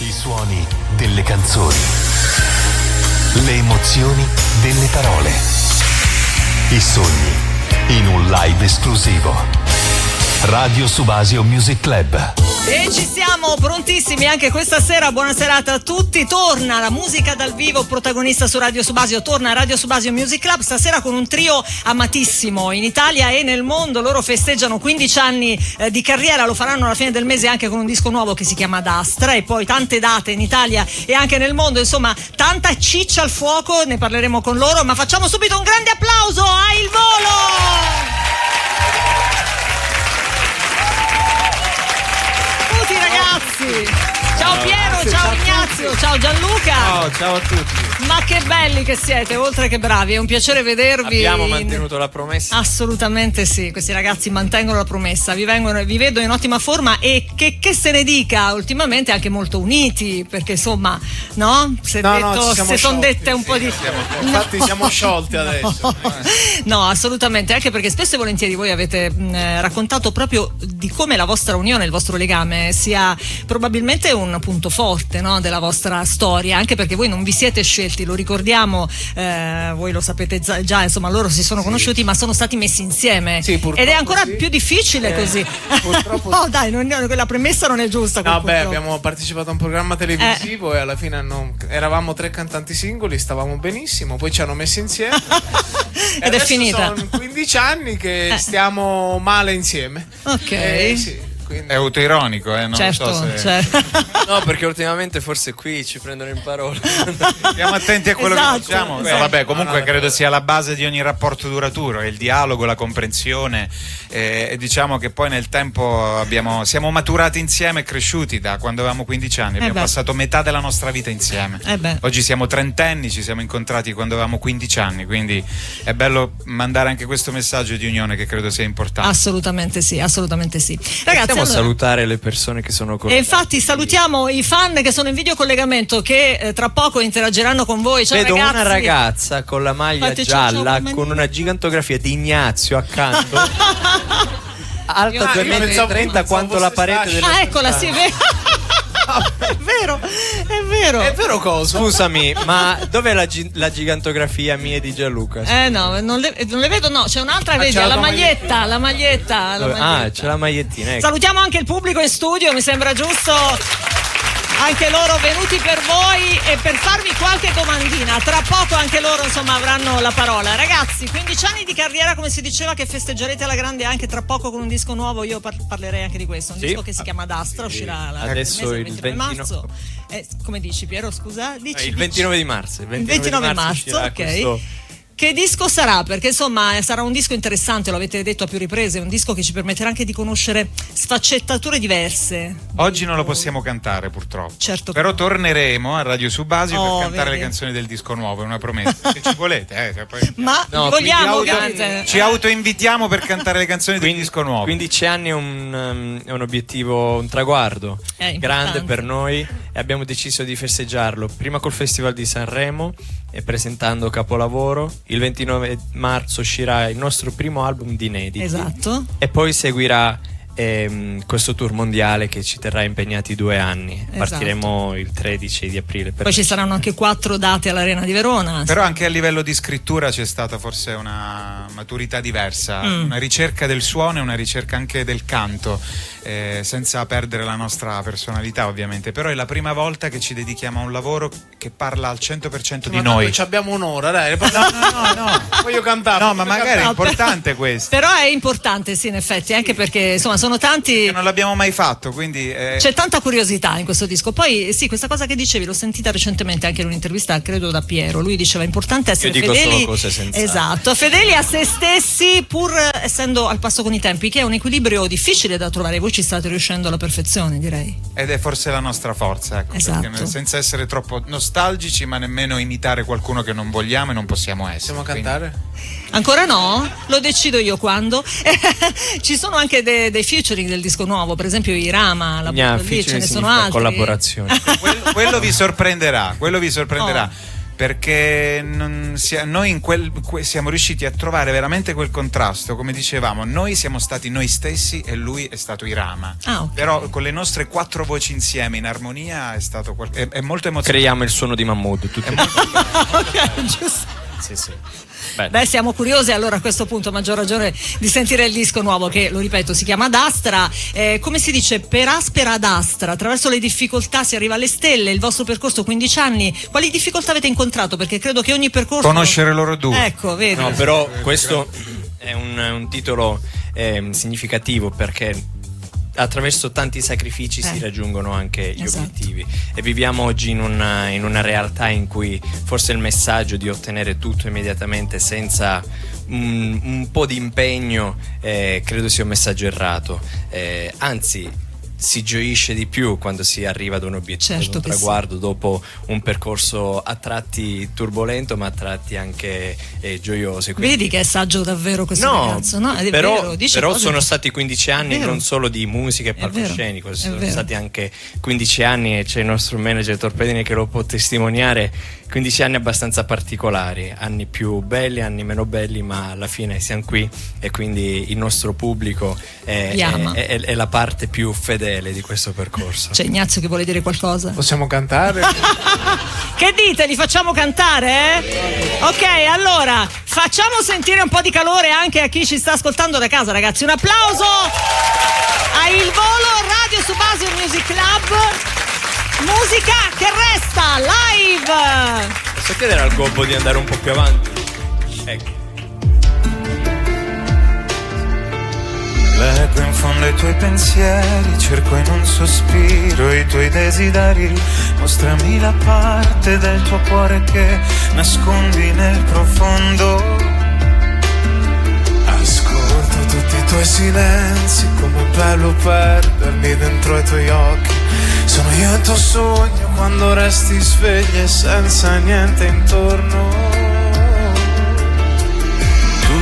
I suoni delle canzoni. Le emozioni delle parole. I sogni in un live esclusivo. Radio Subasio Music Club. E ci siamo prontissimi anche questa sera. Buona serata a tutti. Torna la musica dal vivo, protagonista su Radio Subasio. Torna Radio Subasio Music Club stasera con un trio amatissimo in Italia e nel mondo. Loro festeggiano 15 anni di carriera, lo faranno alla fine del mese anche con un disco nuovo che si chiama Ad Astra, e poi tante date in Italia e anche nel mondo, insomma tanta ciccia al fuoco. Ne parleremo con loro, ma facciamo subito un grande applauso a Il Volo. Ragazzi, ciao Piero, ciao Ignazio, ciao Gianluca. Ciao a tutti. Ma che belli che siete, oltre che bravi, è un piacere vedervi. Abbiamo mantenuto la promessa. Assolutamente sì, questi ragazzi mantengono la promessa, vi vedo in ottima forma e che se ne dica, ultimamente anche molto uniti, perché insomma, no? Se sono dette un po' di... Infatti siamo sciolti adesso. No, assolutamente, anche perché spesso e volentieri voi avete raccontato proprio di come la vostra unione, il vostro legame sia probabilmente un punto forte, no, della vostra storia, anche perché voi non vi siete scelti, lo ricordiamo, voi lo sapete già, insomma loro si sono conosciuti ma sono stati messi insieme, sì, ed è ancora più difficile così. Purtroppo no, dai, la premessa non è giusta. No, beh, abbiamo partecipato a un programma televisivo e alla fine eravamo 3 cantanti singoli, stavamo benissimo, poi ci hanno messi insieme ed è finita. Sono 15 anni che stiamo male insieme. Ok. Sì. È autoironico, non certo, so se... certo. No, perché ultimamente forse qui ci prendono in parola. Stiamo attenti a quello che diciamo. Esatto. No, vabbè, comunque credo sia la base di ogni rapporto duraturo, il dialogo, la comprensione, e diciamo che poi nel tempo siamo maturati insieme e cresciuti da quando avevamo 15 anni, abbiamo passato metà della nostra vita insieme. Oggi siamo trentenni, ci siamo incontrati quando avevamo 15 anni, quindi è bello mandare anche questo messaggio di unione che credo sia importante. Assolutamente sì, assolutamente sì. Ragazzi, salutare le persone che sono con e infatti salutiamo i fan che sono in videocollegamento, che tra poco interagiranno con voi. Ciao, vedo ragazzi. Una ragazza con la maglia gialla con una gigantografia di Ignazio accanto alta 2,30 m quanto la parete della eccola, si vede. È vero. È vero cosa? Scusami, ma dov'è la gigantografia mia e di Gianluca? No, non le vedo, no, c'è un'altra, vedi, la maglietta. C'è la magliettina, ecco. Salutiamo anche il pubblico in studio, mi sembra giusto. Anche loro venuti per voi e per farvi qualche domandina. Tra poco anche loro, insomma, avranno la parola. Ragazzi, 15 anni di carriera, come si diceva, che festeggerete alla grande anche tra poco con un disco nuovo. Io parlerei anche di questo. Un disco che si chiama Ad Astra, uscirà adesso il 29 marzo. Come dici, Piero, scusa? Il 29 di marzo. Il 29 marzo, ok. Che disco sarà? Perché insomma sarà un disco interessante, lo avete detto a più riprese, un disco che ci permetterà anche di conoscere sfaccettature diverse. Oggi non lo possiamo cantare purtroppo, certo, però torneremo a Radio Subasio per cantare le canzoni del disco nuovo, è una promessa. Se ci volete, poi... Ma vogliamo ci autoinvitiamo per cantare le canzoni del disco nuovo. 15 anni è un obiettivo, un traguardo grande per noi, e abbiamo deciso di festeggiarlo prima col Festival di Sanremo e presentando Capolavoro. Il 29 marzo uscirà il nostro primo album di inediti. Esatto. E poi seguirà questo tour mondiale che ci terrà impegnati 2 anni. Esatto. Partiremo il 13 di aprile. Poi ci saranno anche 4 date all'Arena di Verona. Però anche a livello di scrittura c'è stata forse una maturità diversa, una ricerca del suono e una ricerca anche del canto, senza perdere la nostra personalità ovviamente. Però è la prima volta che ci dedichiamo a un lavoro che parla al 100% di noi. Ci abbiamo un'ora, dai. No. Voglio cantare. No, ma magari è importante questo. Però è importante, sì, in effetti, anche perché insomma sono tanti. Che non l'abbiamo mai fatto, quindi. C'è tanta curiosità in questo disco. Poi, sì, questa cosa che dicevi l'ho sentita recentemente anche in un'intervista, credo da Piero. Lui diceva: è importante essere fedeli. Solo cose sensate. Esatto, fedeli a se stessi, pur essendo al passo con i tempi, che è un equilibrio difficile da trovare. Voi ci state riuscendo alla perfezione, direi. Ed è forse la nostra forza, ecco. Esatto. Perché senza essere troppo nostalgici, ma nemmeno imitare qualcuno che non vogliamo e non possiamo essere. Possiamo cantare? Ancora no? Lo decido io quando. Ci sono anche dei featuring del disco nuovo, per esempio i Rama, ce ne sono altri. Collaborazioni. quello vi sorprenderà. perché noi siamo riusciti a trovare veramente quel contrasto, come dicevamo, noi siamo stati noi stessi e lui è stato Irama. Okay. Però con le nostre 4 voci insieme in armonia è molto emozionante. Creiamo il suono di Mahmood tutti. Ok, giusto. Sì. Beh, siamo curiosi allora a questo punto, a maggior ragione, di sentire il disco nuovo che, lo ripeto, si chiama Ad Astra. Come si dice, per aspera ad astra, attraverso le difficoltà si arriva alle stelle. Il vostro percorso 15 anni, quali difficoltà avete incontrato? Perché credo che ogni percorso... Conoscere loro due. Ecco, vedi. No, però questo è un titolo significativo, perché attraverso tanti sacrifici si raggiungono anche gli obiettivi, e viviamo oggi in una realtà in cui forse il messaggio di ottenere tutto immediatamente senza un po' di impegno credo sia un messaggio errato, anzi si gioisce di più quando si arriva ad un obiettivo, ad un traguardo, dopo un percorso a tratti turbolento ma a tratti anche gioioso. Quindi... Vedi che è saggio davvero questo ragazzo, no? È però sono stati 15 anni non solo di musica e palcoscenico, sono stati anche 15 anni, e c'è il nostro manager Torpedine che lo può testimoniare, 15 anni abbastanza particolari, anni più belli, anni meno belli, ma alla fine siamo qui e quindi il nostro pubblico è la parte più fedele di questo percorso. C'è Ignazio che vuole dire qualcosa? Possiamo cantare? Che dite? Li facciamo cantare? Ok, allora facciamo sentire un po' di calore anche a chi ci sta ascoltando da casa, ragazzi. Un applauso a Il Volo Radio Subasio Music Club. Musica che resta live. Posso chiedere al Gobbo di andare un po' più avanti? Ecco. Leggo in fondo ai tuoi pensieri, cerco in un sospiro i tuoi desideri. Mostrami la parte del tuo cuore che nascondi nel profondo. Ascolto tutti i tuoi silenzi, com'è bello perdermi dentro ai tuoi occhi. Sono io il tuo sogno quando resti sveglia e senza niente intorno. Tu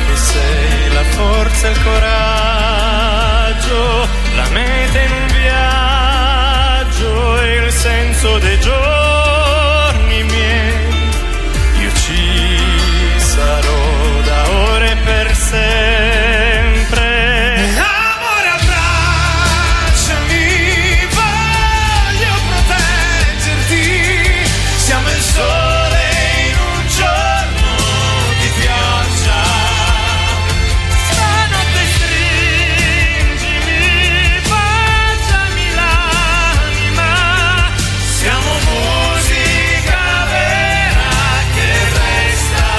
che sei la forza e il coraggio, la meta in un viaggio e il senso dei giorni miei. Io ci sarò da ore per sempre. Amore, abbracciami, voglio proteggerti. Siamo il sole in un giorno di pioggia. Stanotte stringimi, baciami l'anima. Siamo musica vera che resta.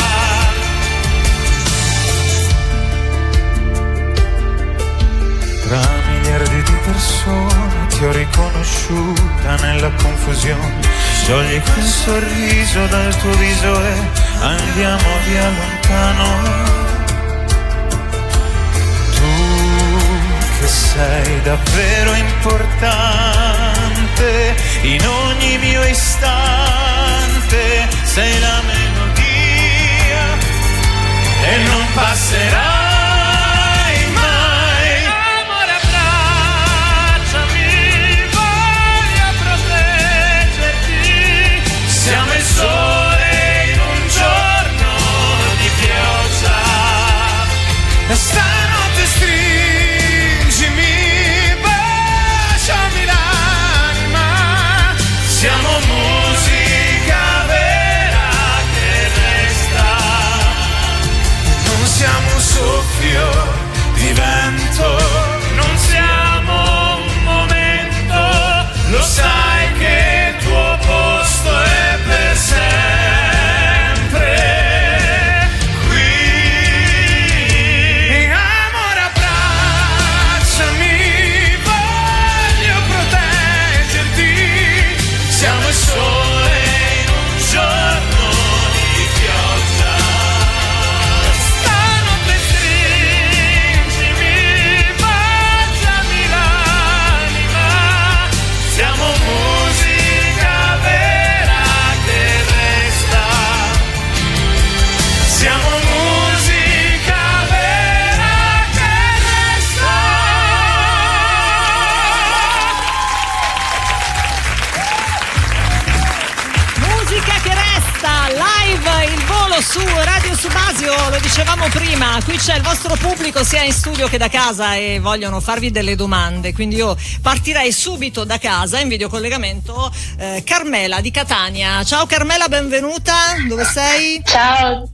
Tra miliardi di persone ti ho riconosciuta nella confusione. Sciogli quel sorriso dal tuo viso e andiamo via lontano. Tu che sei davvero importante in ogni mio istante, sei la melodia e non passerai mai. Amore, abbracciami, voglio proteggerti. Siamo il sole in un giorno di pioggia. Stanotte stringimi, baciami l'anima. Siamo musica vera che resta. Non siamo soli. su Radio Subasio, lo dicevamo prima, qui c'è il vostro pubblico sia in studio che da casa e vogliono farvi delle domande, quindi io partirei subito da casa in videocollegamento. Carmela di Catania. Ciao Carmela, benvenuta, dove sei? Ciao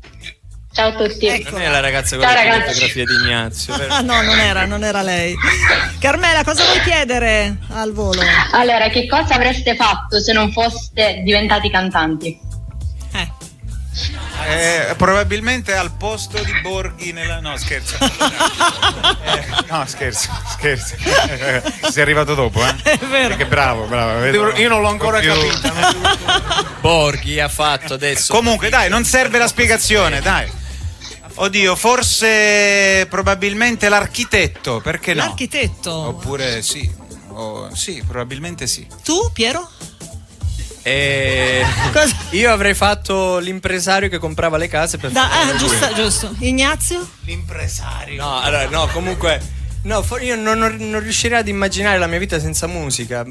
a tutti. Ecco. Non è la ragazza con la fotografia di Ignazio. Ah, no, non era lei. Carmela, cosa vuoi chiedere al volo? Allora, che cosa avreste fatto se non foste diventati cantanti? Probabilmente al posto di Borghi no, scherzo. No, scherzo. Sei arrivato dopo, eh? È vero. Che bravo. Io non l'ho ancora capito. Borghi ha fatto adesso. Comunque, dai, non serve la spiegazione, dai. Oddio, forse probabilmente l'architetto, perché no? L'architetto? Oppure sì. Sì, probabilmente sì. Tu, Piero? Io avrei fatto l'impresario che comprava le case per giusto. Ignazio? L'impresario. No, comunque io non riuscirei ad immaginare la mia vita senza musica.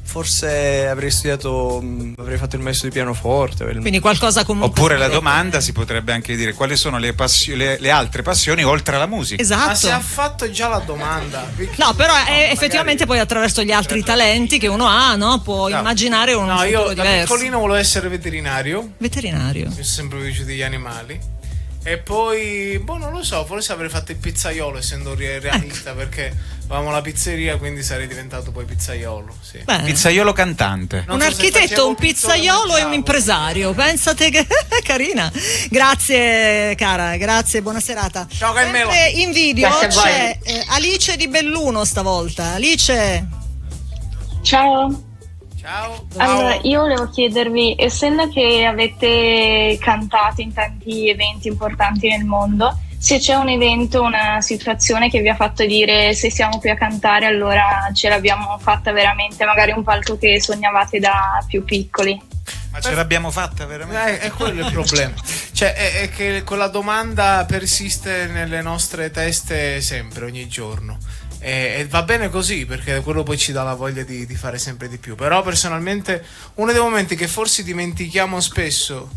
Forse avrei studiato, avrei fatto il maestro di pianoforte. Quindi qualcosa comunque. Oppure la domanda si potrebbe anche dire quali sono le altre passioni oltre alla musica. Esatto. Ma se ha fatto già la domanda. No, però effettivamente poi attraverso gli altri talenti che uno ha, no? Può immaginare un futuro io diverso. Da piccolino volevo essere veterinario. Mi sono sempre piaciuti gli animali. E poi, non lo so, forse avrei fatto il pizzaiolo essendo realista, perché avevamo la pizzeria, quindi sarei diventato poi pizzaiolo. Sì. Pizzaiolo cantante. Un architetto, un pizzaiolo e un impresario. Pensate che carina. Grazie cara, grazie, buona serata. Ciao Carmela. In video c'è Alice di Belluno stavolta. Alice. Ciao. Allora, io volevo chiedervi, essendo che avete cantato in tanti eventi importanti nel mondo, se c'è un evento, una situazione che vi ha fatto dire se siamo qui a cantare allora ce l'abbiamo fatta veramente, magari un palco che sognavate da più piccoli. Ma ce l'abbiamo fatta veramente? È quello il problema. Cioè è che quella domanda persiste nelle nostre teste sempre, ogni giorno. E va bene così, perché quello poi ci dà la voglia di fare sempre di più. Però personalmente uno dei momenti che forse dimentichiamo spesso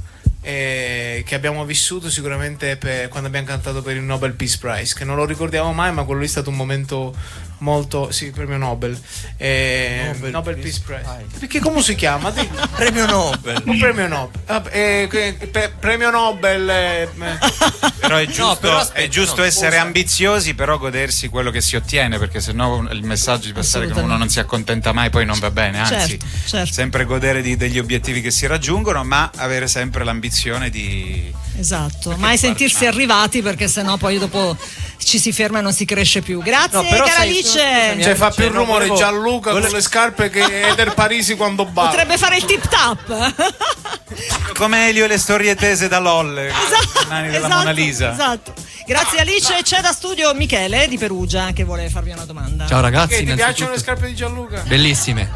che abbiamo vissuto sicuramente quando abbiamo cantato per il Nobel Peace Prize, che non lo ricordiamo mai, ma quello lì è stato un momento molto premio Nobel, Nobel Peace Prize. Perché come si chiama? Premio Nobel. Un premio Nobel. Premio Nobel. Però è giusto essere ambiziosi, però godersi quello che si ottiene, perché sennò il messaggio di passare che uno non si accontenta mai poi non va bene, anzi certo. Sempre godere degli obiettivi che si raggiungono, ma avere sempre l'ambizione di mai sentirsi arrivati, perché sennò poi dopo ci si ferma e non si cresce più. Grazie cara Alice. Cioè fa più rumore Gianluca con le scarpe che Eder Parisi quando balla. Potrebbe fare il tip tap. Come Elio e le storie tese da LOL, della Mona Lisa. Esatto. Grazie Alice. C'è da studio Michele di Perugia che vuole farvi una domanda. Ciao ragazzi, ti piacciono le scarpe di Gianluca? Bellissime.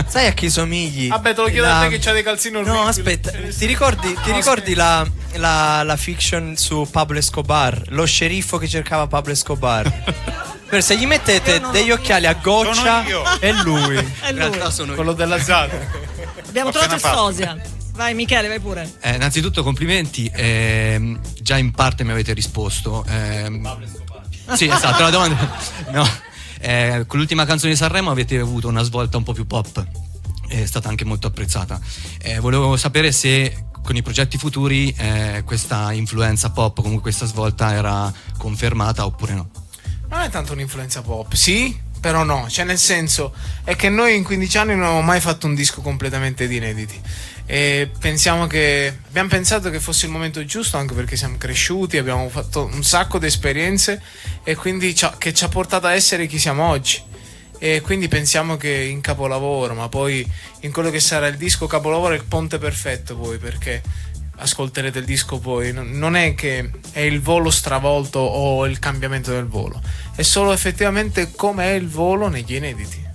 Sai a chi somigli? Vabbè, te lo chiedo a te che c'ha dei calzini orribili. No, aspetta, ti ricordi la fiction su Pablo Escobar? Lo sceriffo che cercava Pablo Escobar. Se gli mettete degli occhiali a goccia è lui. È lui. Sono quello della Zara. Abbiamo trovato il sosia. Vai Michele, vai pure. Innanzitutto complimenti, già in parte mi avete risposto. Sì, esatto, la domanda. No, con l'ultima canzone di Sanremo avete avuto una svolta un po' più pop, è stata anche molto apprezzata. Volevo sapere se con i progetti futuri questa influenza pop, comunque questa svolta era confermata oppure no. Non è tanto un'influenza pop, sì, però no, cioè nel senso è che noi in 15 anni non abbiamo mai fatto un disco completamente di inediti e abbiamo pensato che fosse il momento giusto, anche perché siamo cresciuti, abbiamo fatto un sacco di esperienze e quindi che ci ha portato a essere chi siamo oggi. E quindi pensiamo che in capolavoro, ma poi in quello che sarà il disco capolavoro è il ponte perfetto poi, perché ascolterete il disco poi non è che è il volo stravolto o il cambiamento del volo, è solo effettivamente come è il volo negli inediti.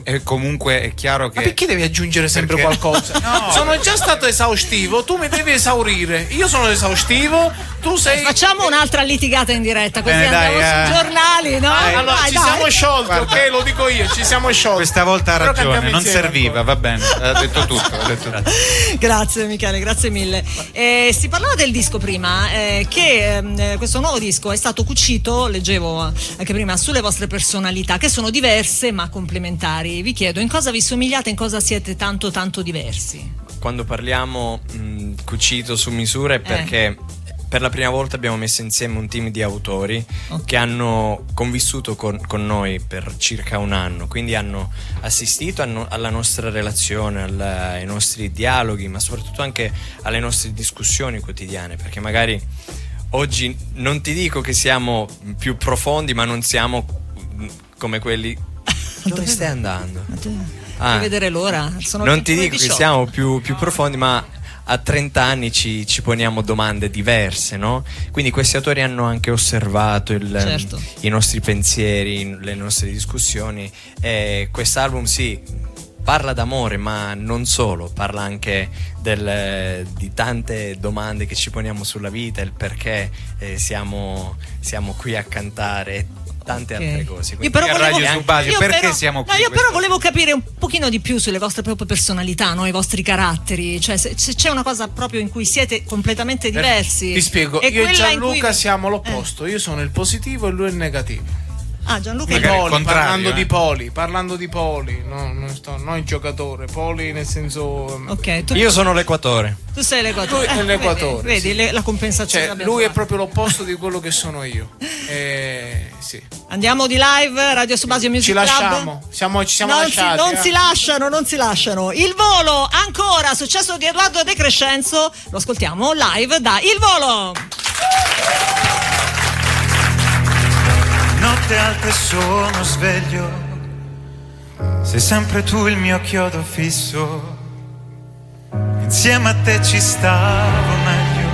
E comunque è chiaro che... Ma perché devi aggiungere sempre qualcosa? No. Sono già stato esaustivo, tu mi devi esaurire. Io sono esaustivo, tu sei... Facciamo un'altra litigata in diretta, così andiamo sui giornali, no? Allora, ci siamo sciolti, ok? Lo dico io, ci siamo sciolti. Questa volta ha ragione, non serviva, ancora. Va bene, ha detto tutto. Grazie Michele, grazie mille. Si parlava del disco prima, che questo nuovo disco è stato cucito, leggevo anche prima, sulle vostre personalità, che sono diverse ma complementari. Vi chiedo, in cosa vi somigliate, in cosa siete tanto diversi? Quando parliamo cucito su misura è perché per la prima volta abbiamo messo insieme un team di autori che hanno convissuto con noi per circa un anno, quindi hanno assistito alla nostra relazione, ai nostri dialoghi, ma soprattutto anche alle nostre discussioni quotidiane, perché magari oggi non ti dico che siamo più profondi, ma non siamo come quelli. Dove stai andando? Devi vedere l'ora. Non ti dico che siamo più profondi, ma a 30 anni ci poniamo domande diverse, no? Quindi questi autori hanno anche osservato i nostri pensieri, le nostre discussioni, e quest'album parla d'amore, ma non solo, parla anche di tante domande che ci poniamo sulla vita, il perché siamo qui a cantare, tante altre cose. Io però volevo capire un pochino di più sulle vostre proprie personalità, no? I vostri caratteri, cioè se c'è una cosa proprio in cui siete completamente diversi. Ti spiego, io e Gianluca siamo l'opposto, io sono il positivo e lui il negativo. Gianluca parlando di poli, non il giocatore, poli nel senso. Io sono l'equatore. Tu sei l'equatore. Lui è l'equatore. Vedi la compensazione. Cioè, lui è proprio l'opposto di quello che sono io. Sì. Andiamo di live, Radio Subasio Music Club. Ci lasciamo. Ci siamo lasciati. Non si lasciano. Il volo, ancora, successo di Edoardo De Crescenzo. Lo ascoltiamo live da Il Volo. Notte alta e sono sveglio, sei sempre tu il mio chiodo fisso, insieme a te ci stavo meglio,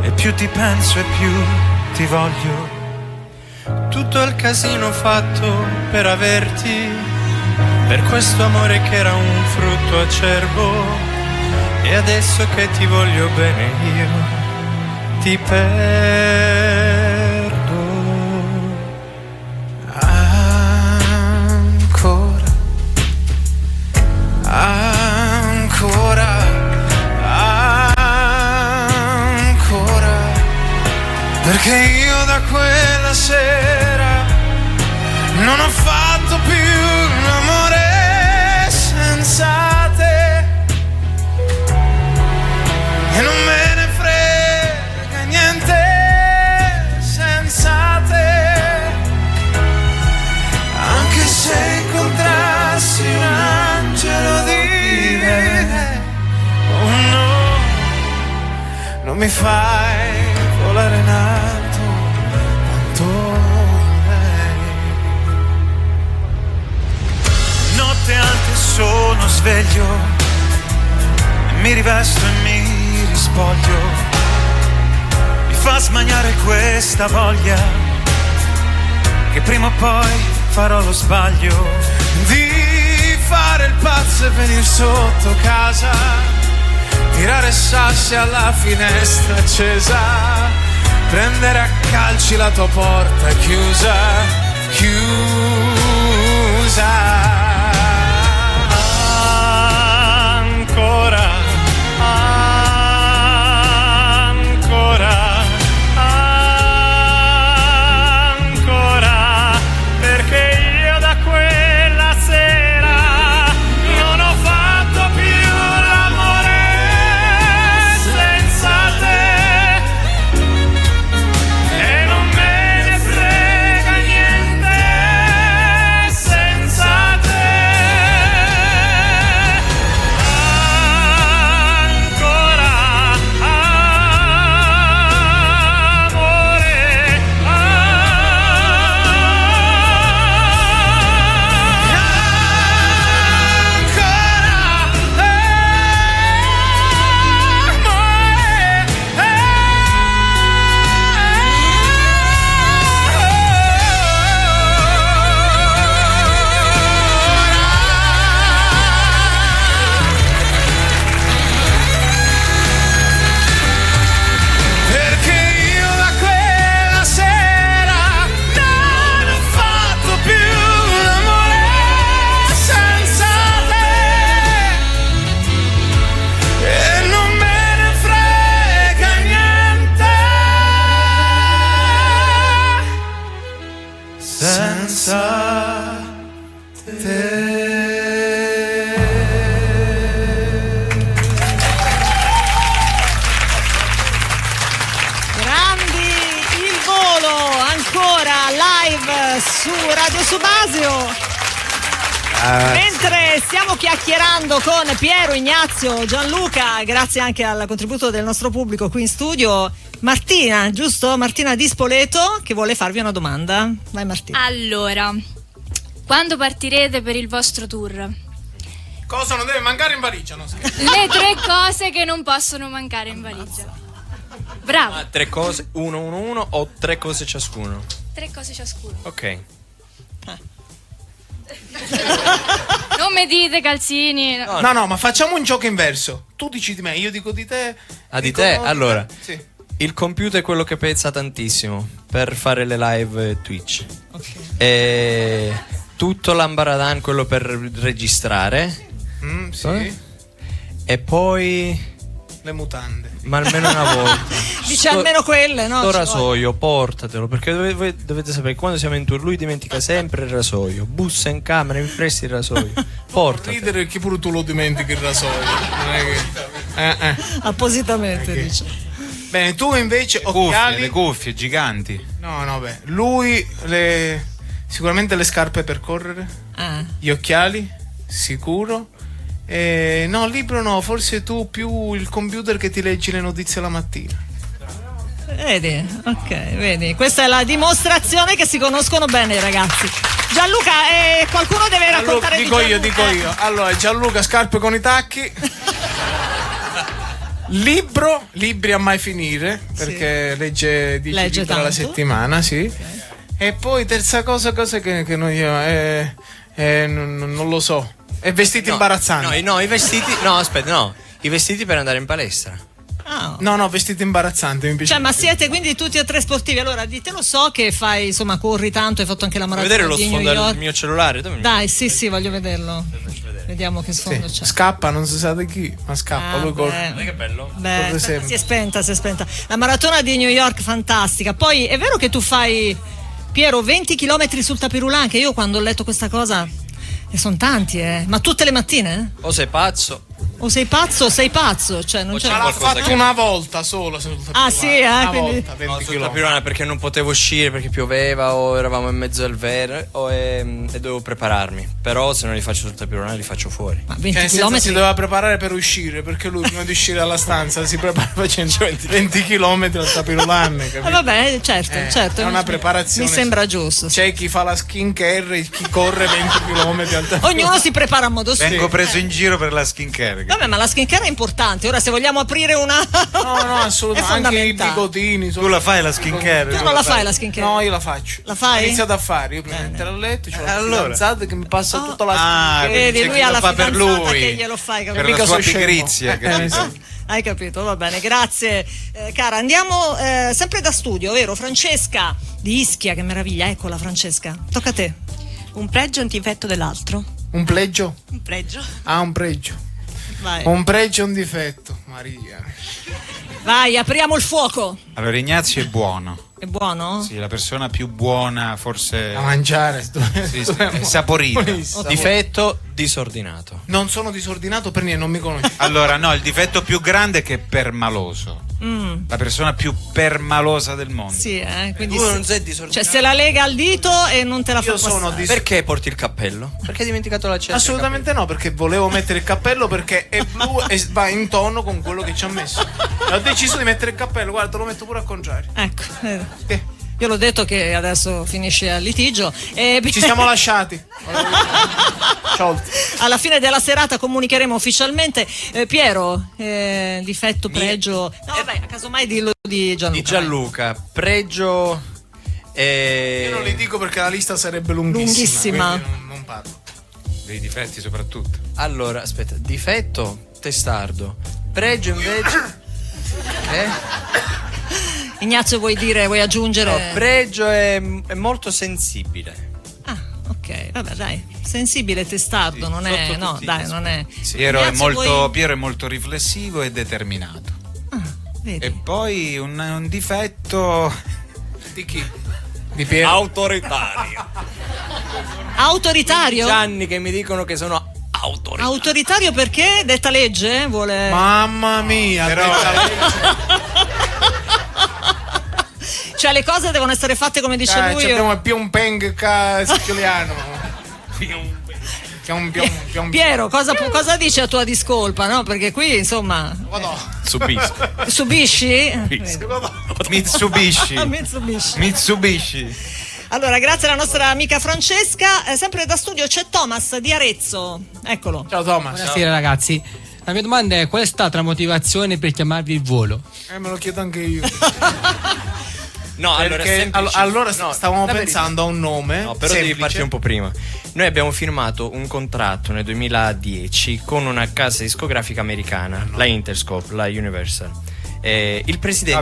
e più ti penso e più ti voglio. Tutto il casino fatto per averti, per questo amore che era un frutto acerbo, e adesso che ti voglio bene io ti perdo. Ancora, perché io da quella sera non ho fatto più l'amore senza te, e non me ne frega niente senza te, anche se incontrassi un angelo di non mi fai volare in alto quanto lei. Notte alta sono sveglio, e mi rivesto e mi rispoglio, mi fa smaniare questa voglia che prima o poi farò lo sbaglio di fare il pazzo e venir sotto casa, tirare sassi alla finestra accesa, prendere a calci la tua porta chiusa. Ancora, perché io da quella sera non ho fatto più l'amore senza te, e non me ne frega niente senza te, su Radio Subasio. Mentre stiamo chiacchierando con Piero, Ignazio, Gianluca, grazie anche al contributo del nostro pubblico qui in studio, Martina, giusto? Martina di Spoleto, che vuole farvi una domanda. Vai Martina. Allora, quando partirete per il vostro tour? Cosa non deve mancare in valigia? No, le 3 cose che non possono mancare in valigia. Bravo. 3 cose, uno o 3 cose ciascuno? 3 cose ciascuno. Ok. Non mi dite calzini. No, ma facciamo un gioco inverso. Tu dici di me, io dico di te. Di te? No, allora, sì. il computer è quello che pesa tantissimo per fare le live Twitch. Okay. E tutto l'ambaradan, quello per registrare. Sì. E poi le mutande. Ma almeno una volta. Dice almeno quelle, no? Sto rasoio, portatelo, perché dovete sapere che quando siamo in tour lui dimentica sempre il rasoio. Bussa in camera, mi presti il rasoio. Portatelo. Ridere che pure tu lo dimentichi il rasoio. Non è che... Appositamente okay. dice. Bene, tu invece occhiali. Le cuffie giganti. No, beh. Lui sicuramente le scarpe per correre. Gli occhiali, sicuro. No, libro no, forse tu più il computer che ti leggi le notizie la mattina. Vedi, ok, vedi. Questa è la dimostrazione che si conoscono bene i racconti. Gianluca, qualcuno deve raccontare dico di Gianluca. Dico io. Allora, Gianluca, scarpe con i tacchi. Libri a mai finire, perché legge 10 libri tanto. alla settimana, sì. Okay. E poi terza cosa che non lo so. E vestiti imbarazzanti. No, i vestiti. No, aspetta, no. I vestiti per andare in palestra. No, vestiti imbarazzanti. Mi piace. Cioè, ma siete quindi tutti e 3 sportivi. Allora, ditelo, so che fai, insomma, corri tanto, hai fatto anche la maratona. Vuoi vedere lo sfondo del mio cellulare? Dai, sì, voglio vederlo. Vediamo che sfondo c'è. Scappa, non si sa di chi, ma scappa. Lui corre. Che bello. Beh, si è spenta. La maratona di New York, fantastica. Poi è vero che tu fai, Piero, 20 km sul tapirulan, che io quando ho letto questa cosa. E sono tanti, ma tutte le mattine? O sei pazzo. O sei pazzo, cioè non c'è. Ma l'ha fatto una volta solo. Sì, una quindi... volta, 20 sul tapirulan perché non potevo uscire, perché pioveva o eravamo in mezzo al verde e dovevo prepararmi. Però se non li faccio sul tapirulan li faccio fuori. Ma 20 km si doveva preparare per uscire, perché lui prima di uscire dalla stanza si prepara facendo 20 km al tapirulan. Vabbè, certo. È una preparazione. Mi sembra giusto. C'è chi fa la skin care e chi corre 20 km al tapirulan. Ognuno si prepara a modo suo. Vengo preso in giro per la skin care. Vabbè, ma la skincare è importante. Ora, se vogliamo aprire una. No, assolutamente. Anche i bigotini. Tu la fai la skincare? Tu non la fai la skincare? No, io la faccio. La fai? Ho iniziato a fare. Io prima di entrare a letto c'ho la fidanzata che mi passa tutta la skincare. Vedi, lui ha la fa per lui. Che glielo fai, per la sua pigrizia. Hai capito, va bene, grazie cara. Andiamo sempre da studio, vero? Francesca di Ischia, che meraviglia. Eccola Francesca, tocca a te. Un pregio e un difetto dell'altro. Un pregio? Un pregio. Un pregio. Vai. Un pregio e un difetto, Maria. Vai, apriamo il fuoco. Allora, Ignazio è buono. È buono? Sì, la persona più buona forse a mangiare. Sì, è saporita. Difetto disordinato. Non sono disordinato per niente, non mi conosci. Allora, no, il difetto più grande è che è permaloso. La persona più permalosa del mondo. Sì, quindi tu non sei disordinato. Cioè, se la lega al dito e non te la fa passare. Perché porti il cappello? Perché hai dimenticato la cesta? Assolutamente no, perché volevo mettere il cappello perché è blu e va in tono con quello che ci ha messo. E ho deciso di mettere il cappello, guarda, te lo metto pure al contrario. Ecco. Io l'ho detto che adesso finisce al litigio. Ci siamo lasciati. Alla fine della serata comunicheremo ufficialmente. Piero, difetto, pregio. No, vabbè, casomai dillo di Gianluca. Di Gianluca, pregio. Io non li dico perché la lista sarebbe lunghissima. Non parlo. Dei difetti soprattutto. Allora, aspetta, difetto, testardo. Pregio invece. Ignazio, vuoi aggiungere? No, pregio è molto sensibile. Ok, vabbè, dai. Sensibile, testardo, sì, non è. No, dai, non è. Sì. Piero è molto riflessivo e determinato. Vedi. E poi un difetto. Di chi? Di Piero? Autoritario. Autoritario? Gianni che mi dicono che sono autoritario. Autoritario perché? Detta legge? Vuole. Mamma mia, però. Cioè le cose devono essere fatte come dice lui. Abbiamo più un peng siciliano. Piero, cosa dice a tua discolpa, no? Perché qui, insomma... Subisci? Mitsubishi. Allora, grazie alla nostra amica Francesca. Sempre da studio c'è Thomas di Arezzo. Eccolo. Ciao Thomas. Buonasera ragazzi. La mia domanda è: qual è stata la motivazione per chiamarvi il volo? Me lo chiedo anche io. No, allora stavamo pensando a un nome. No, però devi partire un po' prima. Noi abbiamo firmato un contratto nel 2010 con una casa discografica americana, la Interscope, la Universal. Il presidente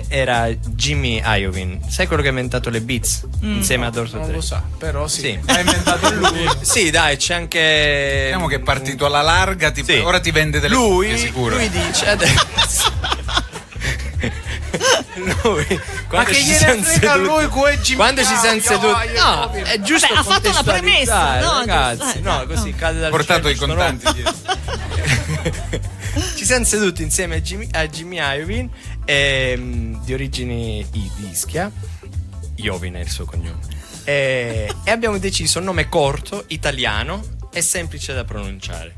era Jimmy Iovine. Sai quello che ha inventato le Beats insieme a Dr. Dre? Non lo sa, però sì. Ha inventato lui. Sì, dai, c'è anche. Diciamo che è partito alla larga, ora ti vende delle copie sicuro. Lui dice adesso. Quando ci siamo seduti, no, è giusto. Ha fatto una premessa, no, ragazzi, così cade dal portato i contanti. Ci siamo seduti insieme a Jimmy Iovine, di origini Ischia. Iovine è il suo cognome, e abbiamo deciso un nome corto, italiano e semplice da pronunciare.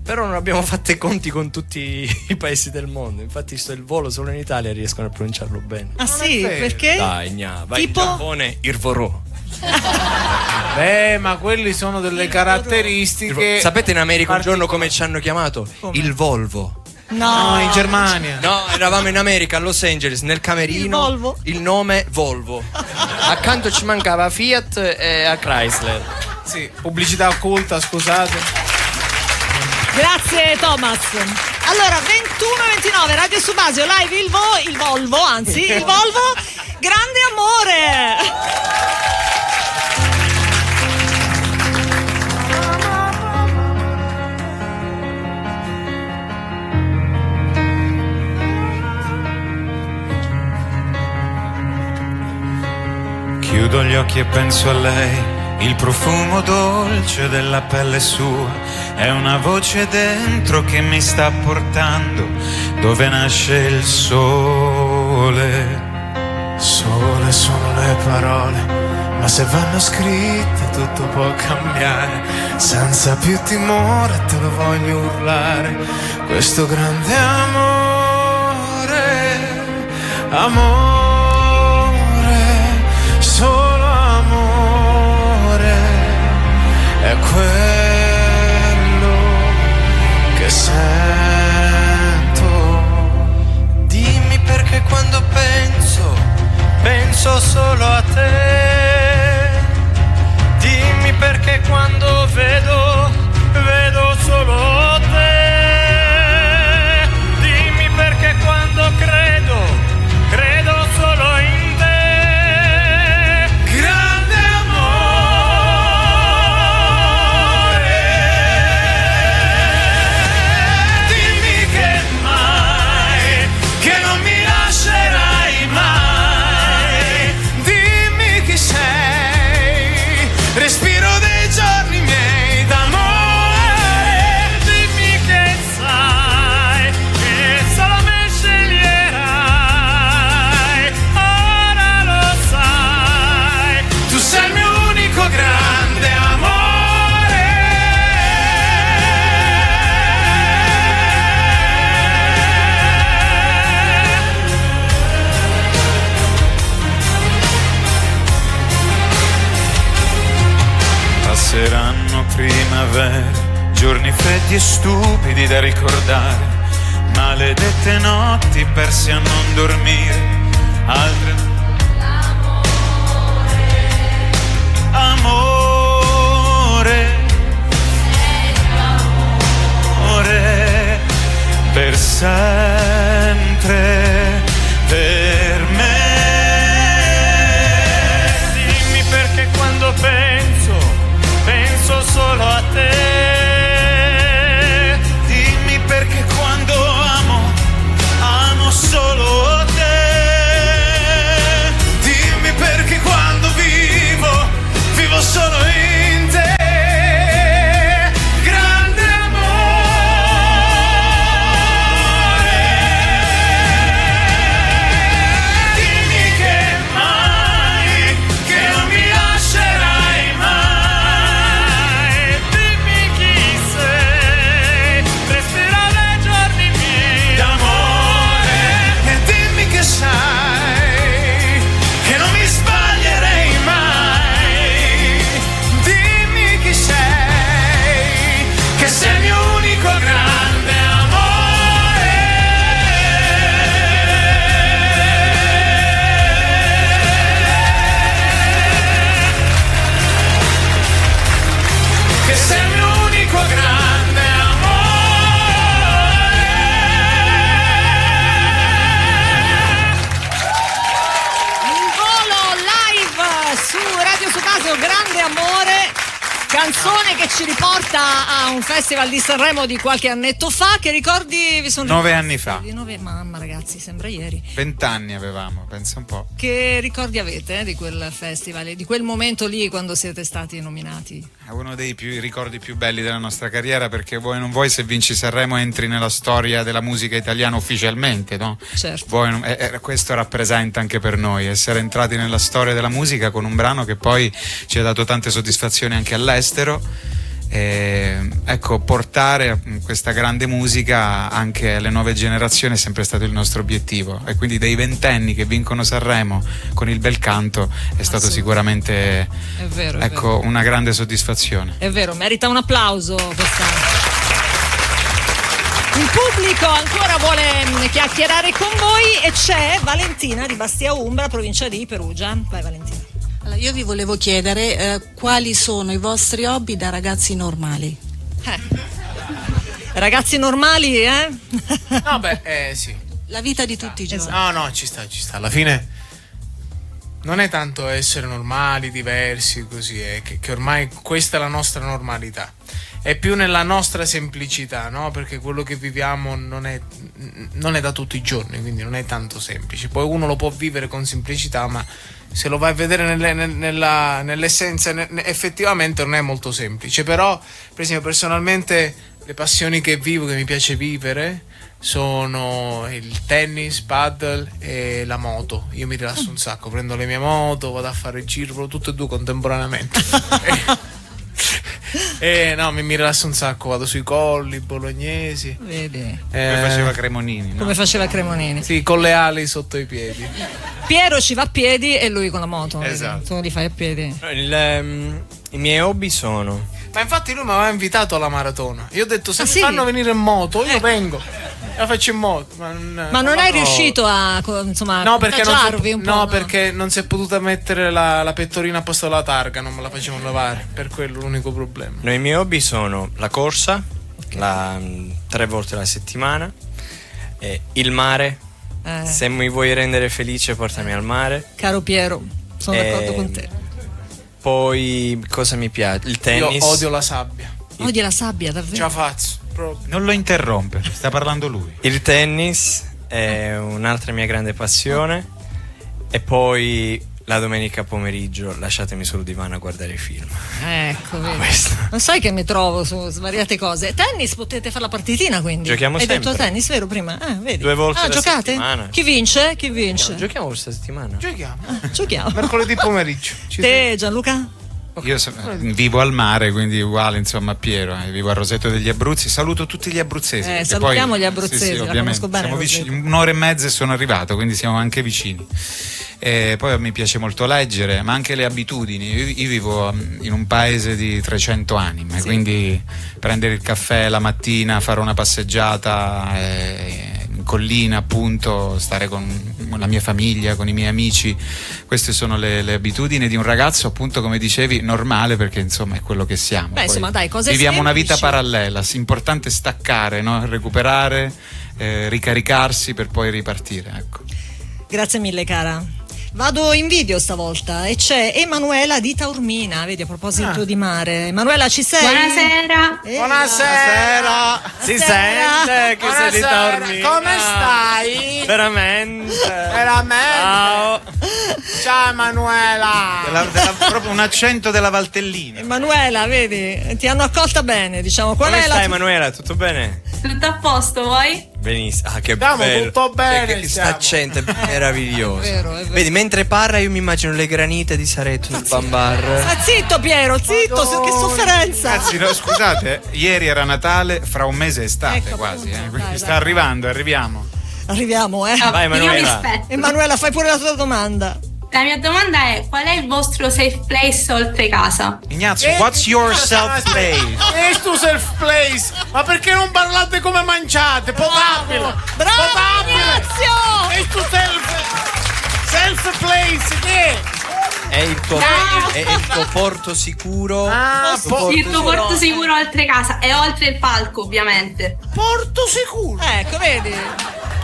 Però non abbiamo fatto i conti con tutti i paesi del mondo. Infatti il volo solo in Italia riescono a pronunciarlo bene. Ah sì? Perché? Dai, vai in Giappone, Irvorò. Ma quelli sono delle caratteristiche. Sapete in America un giorno come ci hanno chiamato? Come? Il Volvo. No, in Germania. No, eravamo in America, a Los Angeles, nel camerino. Il nome Volvo. Accanto ci mancava Fiat e a Chrysler. Sì, pubblicità occulta, scusate. Grazie Thomas. Allora 21:29 Radio Subasio live il Volvo, grande amore. Chiudo gli occhi e penso a lei. Il profumo dolce della pelle sua è una voce dentro che mi sta portando dove nasce il sole. Sole sono le parole, ma se vanno scritte tutto può cambiare. Senza più timore te lo voglio urlare, questo grande amore, solo è quello che sento. Dimmi perché quando penso solo a te. Dimmi perché quando vedo solo te. Dimmi perché quando credo solo in te. Respiro dei giorni miei d'amore. Dimmi che sai che solo me sceglierai. Ora lo sai, tu sei il mio unico grande amore. Passeranno primavere, giorni freddi e stupidi da ricordare, maledette notti perse a non dormire, altre amore, per sempre, per me. Dimmi perché quando penso solo a te. Dimmi perché quando amo solo te. Dimmi perché quando vivo solo Canzone che ci riporta a un festival di Sanremo di qualche annetto fa. Che ricordi vi sono? 9 anni fa. Mamma ragazzi, sembra ieri. 20 anni avevamo, pensa un po'. Che ricordi avete di quel festival, di quel momento lì quando siete stati nominati? È uno dei ricordi più belli della nostra carriera, perché vuoi non vuoi, se vinci Sanremo entri nella storia della musica italiana ufficialmente, no? Certo. Questo rappresenta anche per noi essere entrati nella storia della musica con un brano che poi ci ha dato tante soddisfazioni anche all'estero. Ecco, portare questa grande musica anche alle nuove generazioni è sempre stato il nostro obiettivo, e quindi dei 20 che vincono Sanremo con il bel canto è stato sicuramente è vero, una grande soddisfazione. È vero, merita un applauso questa. Il pubblico ancora vuole chiacchierare con voi e c'è Valentina di Bastia Umbra, provincia di Perugia. Vai Valentina. Allora, io vi volevo chiedere quali sono i vostri hobby da ragazzi normali. Ragazzi normali, eh? No, sì. La vita di tutti i giorni. No, ci sta. Alla fine non è tanto essere normali, diversi, così, è che ormai questa è la nostra normalità. È più nella nostra semplicità, no? Perché quello che viviamo non è da tutti i giorni, quindi non è tanto semplice. Poi uno lo può vivere con semplicità, ma se lo vai a vedere nell'essenza, effettivamente non è molto semplice. Però, per esempio, personalmente le passioni che vivo, che mi piace vivere, sono il tennis, paddle e la moto. Io mi rilasso un sacco, prendo le mie moto, vado a fare il giro, tutte e due contemporaneamente. No, mi rilasso un sacco, vado sui colli bolognesi. Vedi. Come faceva Cremonini, no? Come faceva Cremonini. Sì, con le ali sotto i piedi. Piero ci va a piedi e lui con la moto. Esatto. Tu li fai a piedi. I miei hobby sono... Ma infatti lui mi aveva invitato alla maratona. Io ho detto, se mi fanno venire in moto, io vengo. La faccio in moto. Ma non hai riuscito a, insomma, contagiarvi un po'? No, perché non si è potuta mettere la pettorina a posto della targa, non me la facevano lavare. Per quello l'unico problema. No, i miei hobby sono la corsa, 3 volte alla settimana, il mare. Se mi vuoi rendere felice, portami al mare. Caro Piero, sono d'accordo con te. Poi cosa mi piace? Il tennis. Io odio la sabbia. Odio la sabbia, davvero? Ce la faccio. Proprio. Non lo interrompe, sta parlando lui. Il tennis è un'altra mia grande passione. E poi la domenica pomeriggio lasciatemi sul divano a guardare i film. Ecco, vedi. Non sai che mi trovo su svariate cose. Tennis, potete fare la partitina, quindi. Giochiamo sempre. Hai detto tennis, vero, prima? Vedi. 2 volte alla giocate? settimana. Chi vince? Chi vince? Giochiamo questa settimana. Giochiamo. Mercoledì pomeriggio. Te, Gianluca? Io vivo al mare, quindi uguale insomma a Piero, vivo a Roseto degli Abruzzi. Saluto tutti gli abruzzesi. Salutiamo gli abruzzesi, sì, ovviamente. Siamo vicini, 1 ora e mezza e sono arrivato, quindi siamo anche vicini. Poi mi piace molto leggere, ma anche le abitudini. Io vivo in un paese di 300 anime, quindi prendere il caffè la mattina, fare una passeggiata in collina, appunto, stare con la mia famiglia, con i miei amici, queste sono le abitudini di un ragazzo, appunto, come dicevi, normale, perché insomma è quello che siamo. Beh, insomma, dai, cose viviamo semplici. Una vita parallela, importante staccare, no? Recuperare, ricaricarsi per poi ripartire, ecco. Grazie mille, cara. Vado in video stavolta e c'è Emanuela di Taormina, vedi, a proposito di mare. Emanuela, ci sei? Buonasera. Buonasera. Si sente che sei di Taormina. Come stai? Veramente. Ciao Emanuela. Proprio un accento della Valtellina. Emanuela, vedi, ti hanno accolta bene, diciamo. Come stai, Emanuela? Tutto bene? Tutto a posto, voi? Benissimo. Che Stiamo bello. tutto bene. Questo accento è meraviglioso. È vero. Vedi, mentre parla io mi immagino le granite di Saretto del Bambar. Ma zitto Piero, zitto, che sofferenza. Ragazzi, no, scusate, ieri era Natale, fra un mese è estate, Ecco, quasi. appunto, Quindi dai, sta arriviamo. Arriviamo, Vai, io vi Emanuela. aspetto. Emanuela, fai pure la tua domanda. La mia domanda è: qual è il vostro safe place oltre casa? Ignazio, what's your self place? E tu self place? Ma perché non parlate come mangiate? Potabile! Bravo, Potabile! Ignazio! E tu self place? Che? È il tuo porto sicuro. Il tuo porto sicuro oltre casa e oltre il palco, ovviamente. Porto sicuro? Ecco, vedi?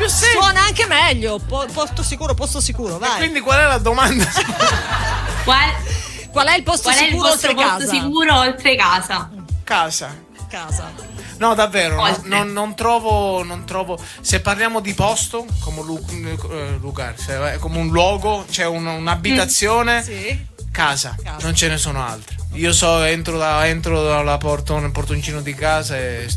Suona anche meglio. Porto sicuro, posto sicuro, vai. E quindi qual è la domanda? Qual Qual è il posto sicuro oltre casa? Sicuro oltre casa? Casa. No, davvero, non trovo. Se parliamo di posto, come lugar, come un luogo, c'è un'abitazione, sì. Casa, non ce ne sono altre. Io entro dalla portoncino di casa e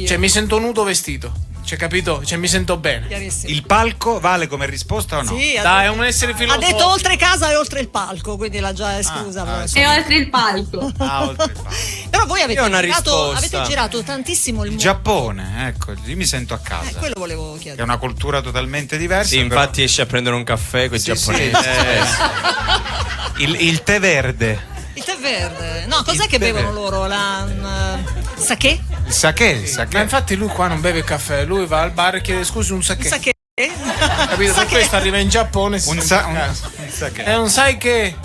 cioè mi sento nudo vestito. Cioè, capito? Cioè, mi sento bene. Il palco vale come risposta o no? Sì, dai, è un essere filosofico. Ha detto oltre casa e oltre il palco, quindi l'ha già esclusa. E oltre il palco. Oltre il palco. Però voi avete girato tantissimo il mondo. Giappone, ecco, lì mi sento a casa. Quello volevo chiedere. È una cultura totalmente diversa. Sì, infatti esci a prendere un caffè con i giapponesi. Il tè verde. Il tè verde. No, cos'è che bevono loro? Sake? Il sake. Ma infatti lui qua non beve caffè, lui va al bar e chiede scusi un sake. Sake? Capito? Per questo arriva in Giappone un sake. È un sai che.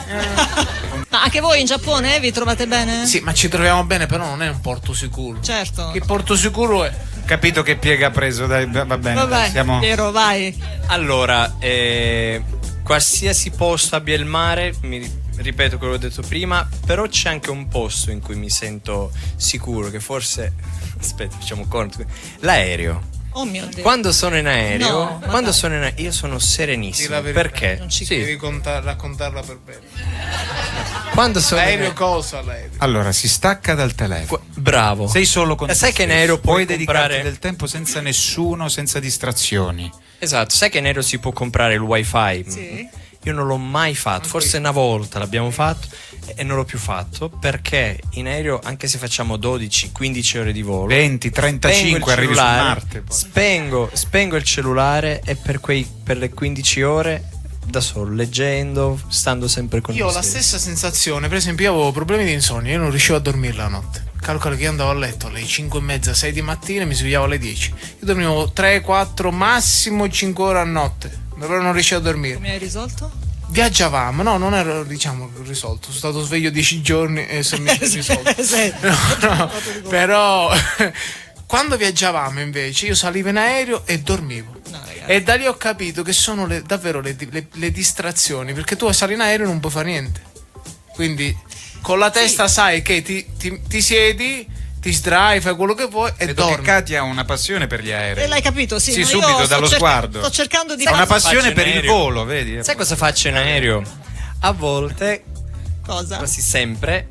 Ma anche voi in Giappone vi trovate bene? Sì, ma ci troviamo bene, però non è un porto sicuro. Certo. Che porto sicuro è? Capito che piega ha preso, dai, va bene. Vabbè, Piero, vai. Allora, qualsiasi posto abbia il mare, ripeto quello che ho detto prima, però c'è anche un posto in cui mi sento sicuro, che forse, aspetta, facciamo conto, l'aereo. Oh mio Dio. Quando sono in aereo, io sono serenissimo. Perché? Non ci devi raccontarla per bene. Quando sono l'aereo cosa l'aereo? Allora, si stacca dal telefono. Bravo. Sei solo con te sai che in aereo puoi dedicarti del tempo senza nessuno, senza distrazioni. Esatto, sai che in aereo si può comprare il wifi? Sì. Io non l'ho mai fatto, forse una volta l'abbiamo fatto e non l'ho più fatto perché in aereo, anche se facciamo 12-15 ore di volo, 20-35 arrivi su Marte. Spengo il cellulare e per le 15 ore da solo, leggendo, stando sempre con io ho la stessa sensazione. Per esempio, io avevo problemi di insonnia, io non riuscivo a dormire la notte. Calcola che io andavo a letto alle 5:30, 6 di mattina e mi svegliavo alle 10. Io dormivo 3, 4, massimo 5 ore a notte, però non riuscivo a dormire. Come hai risolto? Viaggiavamo, no, non ero, risolto. Sono stato sveglio 10 giorni e sono risolto. No, però quando viaggiavamo invece io salivo in aereo e dormivo. E da lì ho capito che sono davvero le distrazioni, perché tu sali in aereo e non puoi fare niente. Quindi con la testa sai che ti siedi, ti sdrai, fai quello che vuoi e dormi. Che Katia ha una passione per gli aerei. E l'hai capito, sì. Sì, subito dallo sguardo. Sto cercando di ha una passione per il volo, vedi? Sai cosa faccio in aereo? A volte, cosa? Quasi sempre,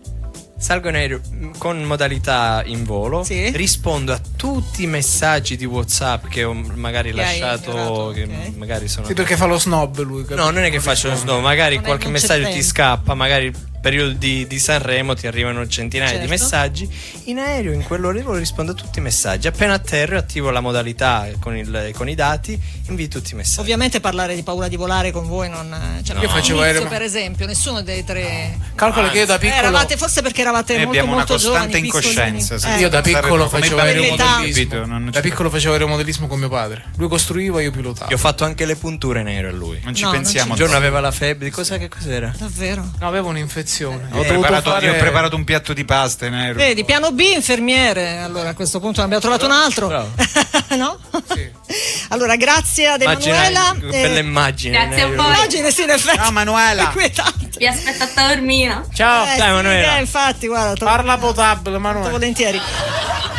salgo in aereo con modalità in volo, sì. Rispondo a tutti i messaggi di WhatsApp che ho magari lasciato, che magari sono. Sì, perché fa lo snob lui. No, non è che faccio lo snob, magari qualche messaggio ti scappa, magari periodo di Sanremo ti arrivano centinaia di messaggi. In aereo, in quell'ora rispondo a tutti i messaggi. Appena atterro attivo la modalità con i dati, invio tutti i messaggi. Ovviamente parlare di paura di volare con voi non. Io facevo aereo, per esempio, nessuno dei tre. Calcola che io da piccolo. Forse perché eravate molto abbiamo molto una costante giovani, incoscienza. Io da piccolo facevo aeromodellismo. Da piccolo facevo aeromodellismo con mio padre. Lui costruiva, io pilotavo. Io ho fatto anche le punture in aereo a lui. Non ci pensiamo. Un giorno aveva la febbre. Che cos'era? Davvero? No, avevo un'infezione. Io ho preparato un piatto di pasta in aereo. Vedi, piano B, infermiere. Allora a questo punto ne abbiamo trovato un altro. No? Sì. Allora, grazie ad Emanuela. Bella immagine. Grazie a voi. Immagine, sì, in effetti. Ciao Manuela. Vi aspetto a Taormina. Ciao. Dai, Emanuela. Infatti, guarda. Parla potabile, Manuela. Volentieri.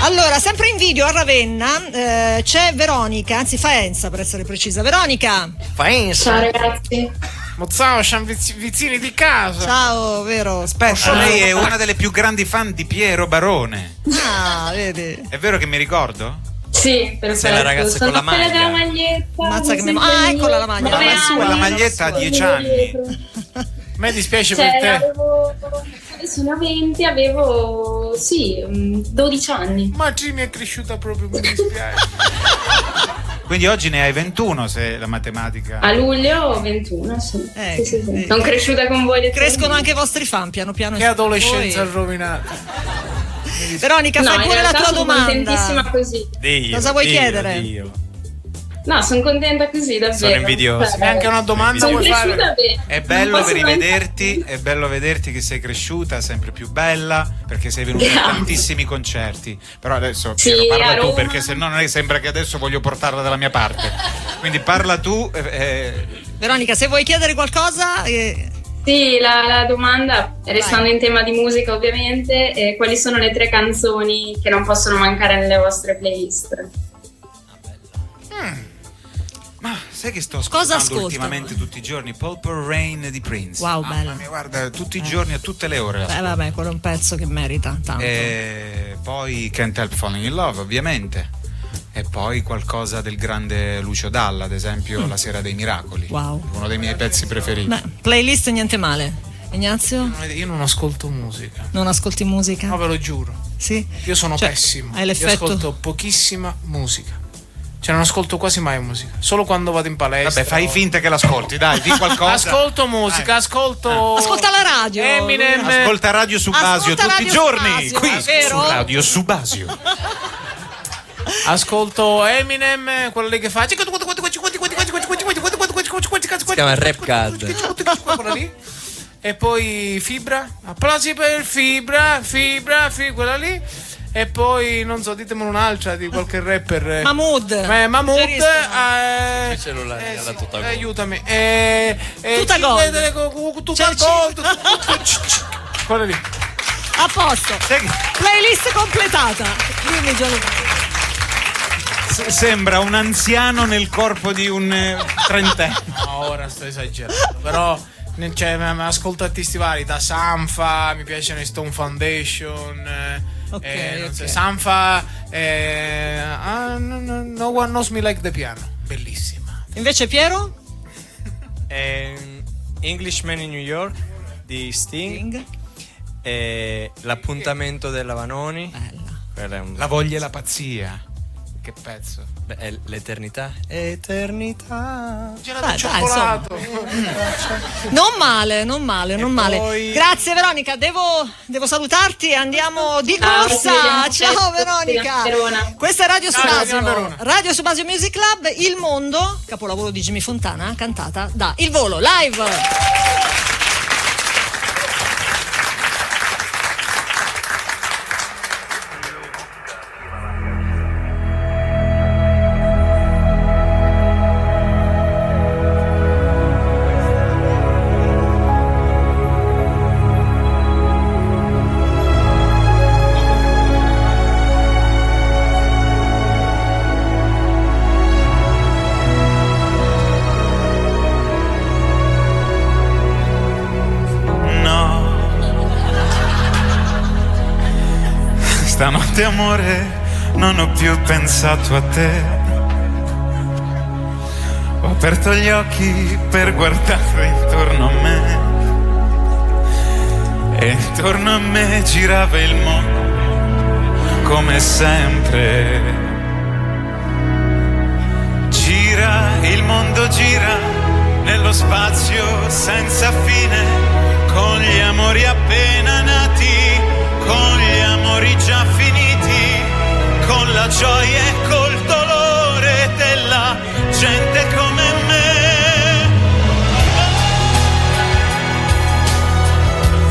Allora, sempre in video a Ravenna c'è Veronica, anzi Faenza per essere precisa. Veronica. Faenza. Ciao ragazzi. Ciao, siamo vicini di casa. Ciao, vero. Aspetta, lei è una delle più grandi fan di Piero Barone. Ah, vedi. È vero che mi ricordo? Sì, perfetto. Sei la ragazza con la maglia. Della maglietta. Mazza che eccola la maglia. Quella maglietta ha 10 anni. A me dispiace per te. Adesso ne ho 20, avevo 12 anni. Ma Jimmy è cresciuta proprio, mi dispiace. Quindi oggi ne hai 21 se la matematica. A luglio 21, sì. Sì. Sono cresciuta con voi. Crescono anche i vostri fan piano piano. Che adolescenza rovinata. Veronica, fai pure la tua domanda. Sono contentissima così. Cosa vuoi chiedere? No, sono contenta così, davvero. Sono invidioso. E anche una domanda sono vuoi fare? Bene. È bello rivederti, è bello vederti che sei cresciuta, sempre più bella, perché sei venuta a tantissimi concerti. Però adesso Piero, parla tu, perché se no non è che sembra che adesso voglio portarla dalla mia parte. Quindi parla tu. Veronica, se vuoi chiedere qualcosa, Sì, la domanda, restando in tema di musica ovviamente, quali sono le 3 canzoni che non possono mancare nelle vostre playlist? Ma sai che sto ascoltando ultimamente tutti i giorni? Purple Rain di Prince. Wow, bello. Guarda, tutti i giorni, a tutte le ore. Vabbè, quello è un pezzo che merita tanto. E poi Can't Help Falling in Love, ovviamente. E poi qualcosa del grande Lucio Dalla, ad esempio La Sera dei Miracoli. Wow. Uno dei miei pezzi preferiti. Beh, playlist niente male. Ignazio? Io non ascolto musica. Non ascolti musica? No, ve lo giuro. Sì? Io sono pessimo. Hai l'effetto? Io ascolto pochissima musica. Cioè non ascolto quasi mai musica, solo quando vado in palestra. Vabbè, fai finta che l'ascolti, dai, di qualcosa. Ascolto musica, ascolto. Ascolta la radio. Eminem. Ascolta Radio Subasio tutti i giorni, qui su Radio Subasio. Ascolto Eminem, quello lì che fa. Si chiama Rap God. E poi Fibra, applausi per Fibra, quella lì. E poi non so, ditemelo un'altra di qualche rapper. Mahmood. Aiutami. Quella lì. A posto. Playlist completata. Dimmi Gianluca. Sembra un anziano nel corpo di un trentenne. No, ora sto esagerando. Però ascolto artisti vari, da Sanfa, mi piacciono i Stone Foundation. Okay. Sanfa, No One Knows Me Like the Piano, bellissima. Invece Piero? Englishman in New York di Sting. L'appuntamento della Vanoni. Bella. La voglia e la pazzia. Che pezzo? Beh, è l'eternità. Eternità. Gelato cioccolato. Non male. Poi... Grazie Veronica, devo salutarti, andiamo di corsa. Ciao Veronica. Questa è Radio Subasio. Radio Subasio Music Club, Il Mondo, capolavoro di Jimmy Fontana, cantata da Il Volo live. Stanotte amore non ho più pensato a te. Ho aperto gli occhi per guardare intorno a me e intorno a me girava il mondo come sempre. Gira, il mondo gira nello spazio senza fine, con gli amori appena nati, con gli amori già finiti, con la gioia e col dolore della gente come me.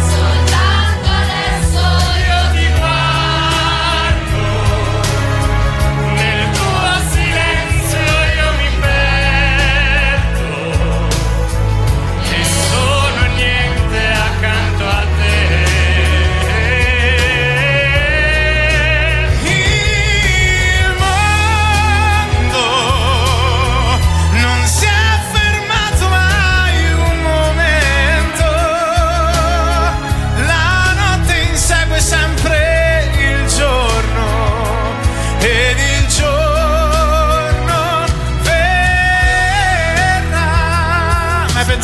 Soltanto adesso io ti guardo, nel tuo silenzio io mi perdo e sono niente accanto a te.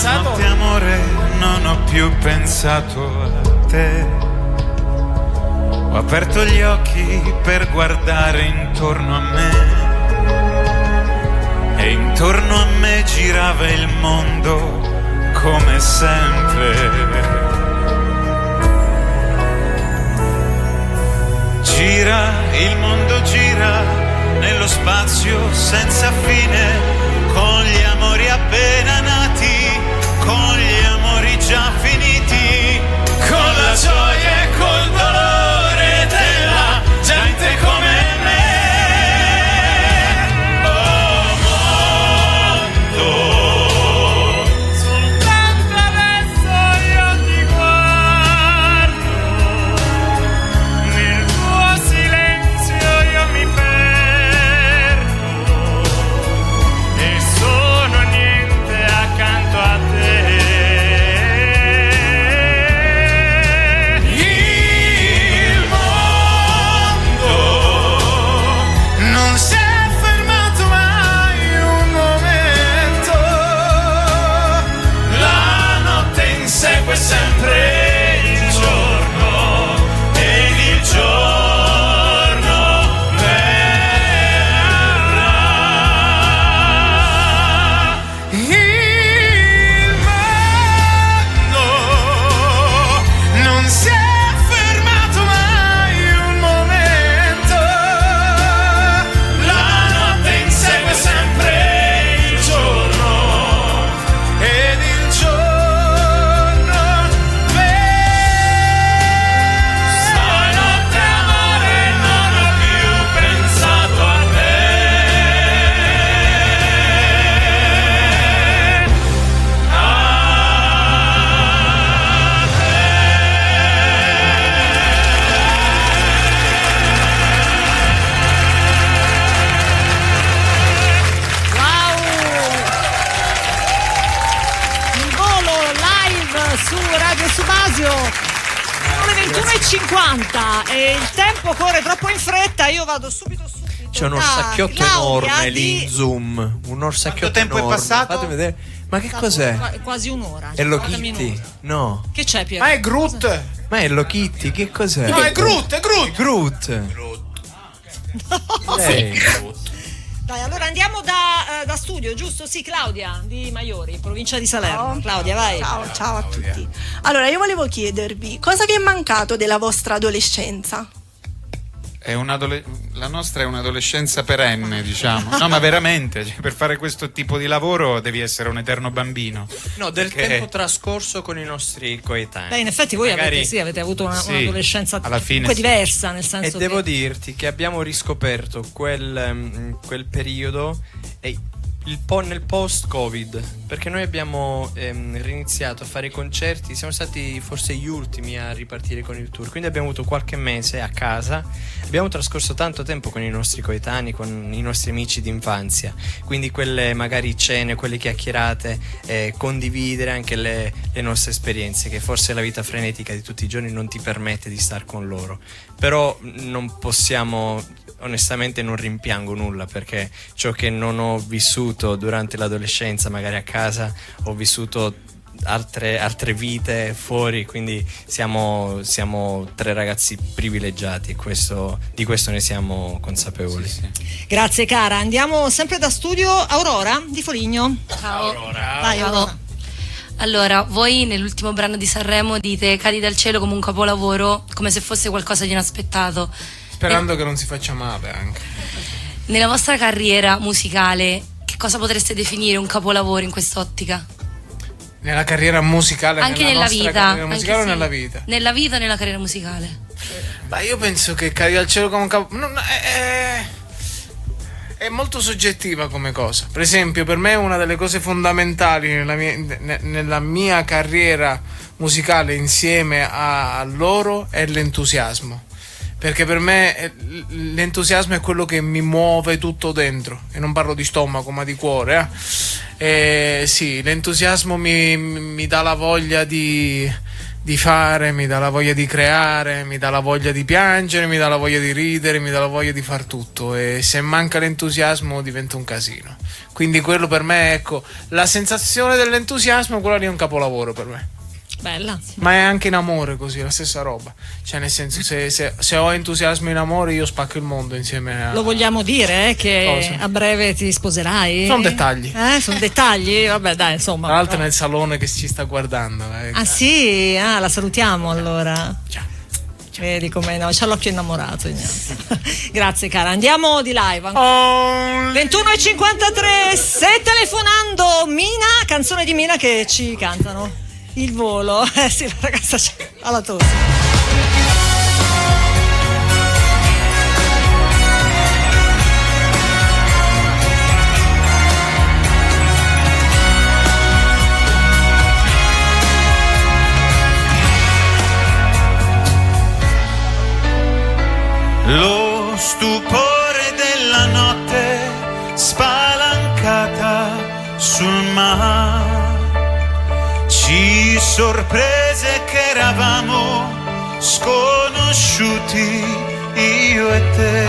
Notte amore non ho più pensato a te. Ho aperto gli occhi per guardare intorno a me e intorno a me girava il mondo come sempre. Gira, il mondo gira nello spazio senza fine, con gli amori appena nati, con gli amori già finiti, con la gioia e col dolore della gente come me. Oh mondo, soltanto adesso 21:50 e il tempo corre troppo in fretta, io vado subito. C'è un orsacchiotto enorme lì in zoom. Un orsacchiotto tempo enorme. è passato? Fate vedere. Ma che cos'è? Quasi un'ora. È Hello Kitty? No. Che c'è, Piero? Ma è Groot. Ma è Hello Kitty, che cos'è? No, è Groot. Groot. No, Lei. Dai, allora andiamo da studio, giusto? Sì, Claudia di Maiori, provincia di Salerno. Ciao. Claudia, vai. Ciao a tutti. Allora, io volevo chiedervi cosa vi è mancato della vostra adolescenza? La nostra è un'adolescenza perenne, diciamo. No, ma veramente, cioè, per fare questo tipo di lavoro devi essere un eterno bambino. No, del tempo trascorso con i nostri coetanei. Beh, in effetti voi Magari, avete avuto un'adolescenza alla fine diversa, nel senso e devo dirti che abbiamo riscoperto quel periodo nel post-Covid, perché noi abbiamo riniziato a fare i concerti, siamo stati forse gli ultimi a ripartire con il tour, quindi abbiamo avuto qualche mese a casa, abbiamo trascorso tanto tempo con i nostri coetanei, con i nostri amici d'infanzia, quindi quelle magari cene, quelle chiacchierate, condividere anche le nostre esperienze, che forse la vita frenetica di tutti i giorni non ti permette di star con loro, però non possiamo, onestamente non rimpiango nulla, perché ciò che non ho vissuto durante l'adolescenza magari a casa ho vissuto altre vite fuori, quindi siamo tre ragazzi privilegiati e di questo ne siamo consapevoli. Sì. Grazie cara, andiamo sempre da studio. Aurora di Foligno. Ciao. Aurora. Vai Aurora. Allora, voi nell'ultimo brano di Sanremo dite "Cadi dal cielo" come un capolavoro, come se fosse qualcosa di inaspettato. Sperando che non si faccia male anche. Nella vostra carriera musicale, che cosa potreste definire un capolavoro in quest'ottica? Nella carriera musicale, Anche nella nella nostra vita, carriera musicale anche o sì. nella vita? Nella vita o nella carriera musicale? Ma io penso che Cadi dal cielo come un è molto soggettiva come cosa. Per esempio, per me una delle cose fondamentali nella mia carriera musicale insieme a loro è l'entusiasmo. Perché per me l'entusiasmo è quello che mi muove tutto dentro, e non parlo di stomaco ma di cuore. Sì, l'entusiasmo mi dà la voglia di fare, mi dà la voglia di creare, mi dà la voglia di piangere, mi dà la voglia di ridere, mi dà la voglia di far tutto, e se manca l'entusiasmo diventa un casino. Quindi quello per me, ecco, la sensazione dell'entusiasmo, quella lì è un capolavoro per me. Bella. Ma è anche in amore così, la stessa roba. Cioè, nel senso, se ho entusiasmo in amore, io spacco il mondo insieme a... Lo vogliamo dire che Cosa? a breve ti sposerai? Sono dettagli. Sono dettagli? Vabbè, dai, insomma. Tra l'altro nel salone che ci sta guardando. Ah sì? Ah, la salutiamo allora. Ciao. Vedi come no, c'ha l'occhio innamorato. Grazie cara, andiamo di live. 21:53, stai telefonando Mina, canzone di Mina che ci cantano. Il volo, sì, la ragazza c'è alla tosse. Lo stupore della notte spalancata sul mare ci sorprese che eravamo sconosciuti, io e te.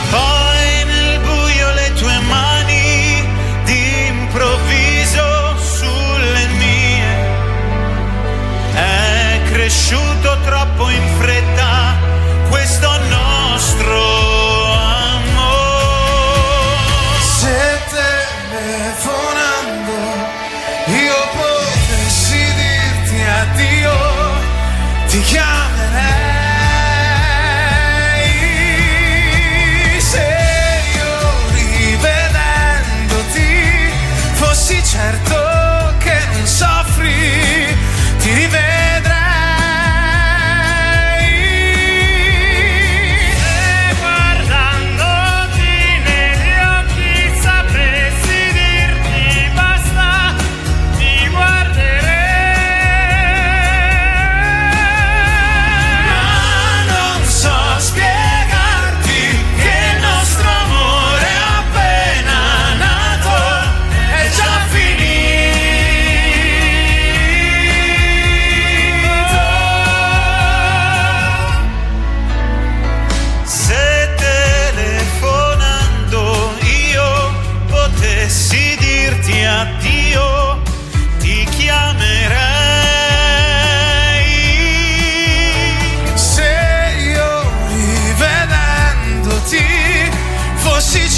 Poi nel buio le tue mani d'improvviso sulle mie. È cresciuto troppo in fretta questo nostro amore. Se telefonando io potessi dirti addio, ti chiamerei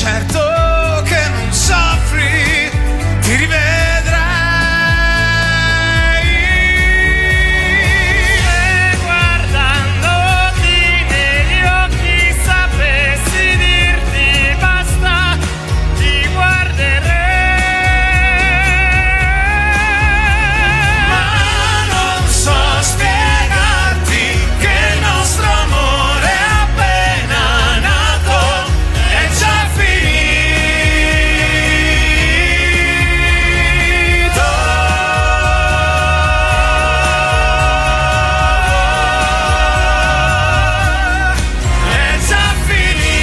certo che non soffri, ti rivedrai. E guardandoti negli occhi sapessi dirti basta, ti guarderei. Ma non so spiegarti che il nostro amore è appena nato, è già finito. È già finito.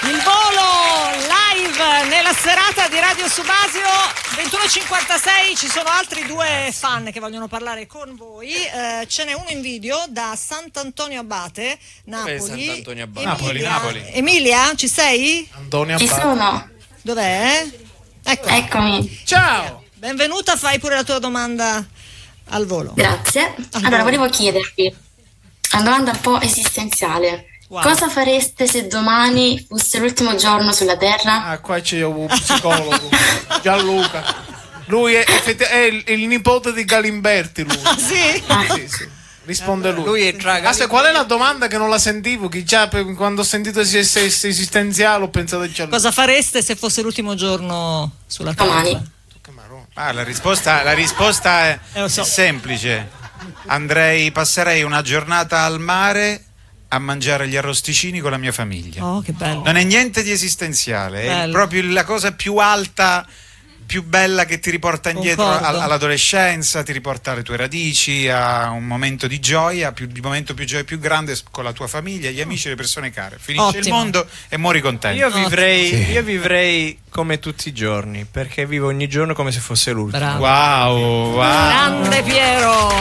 Il volo live nella serata di Radio Subasio 21:56. Ci sono altri due fan che vogliono parlare con voi. Ce n'è uno in video da Sant'Antonio Abate, Napoli. Sant'Antonio Abate? Napoli. Emilia, ci sei? Antonio Ci Abate. sono, Dov'è? Ecco. eccomi. Ciao. Benvenuta, fai pure la tua domanda al volo. Grazie. Allora, volevo chiedervi una domanda un po' esistenziale. Wow. Cosa fareste se domani fosse l'ultimo giorno sulla Terra? Ah, qua c'è un psicologo, Gianluca. Lui è il nipote di Galimberti, lui. Ah, sì? Sì. Risponde lui. Lui è tra Qual è la domanda che non la sentivo? Che già quando ho sentito esistenziale ho pensato già. Cosa fareste se fosse l'ultimo giorno sulla Terra? Domani. La risposta è lo so. semplice. Passerei una giornata al mare a mangiare gli arrosticini con la mia famiglia. Oh, che bello. Non è niente di esistenziale, è Bello. proprio la cosa più alta, più bella, che ti riporta indietro Concordo. all'adolescenza, ti riporta alle tue radici, a un momento di gioia, il momento più gioia più grande con la tua famiglia, gli amici e le persone care. Finisce il Ottimo. mondo e muori contento. Io vivrei come tutti i giorni, perché vivo ogni giorno come se fosse l'ultimo. Bravo. Wow. Grande Piero.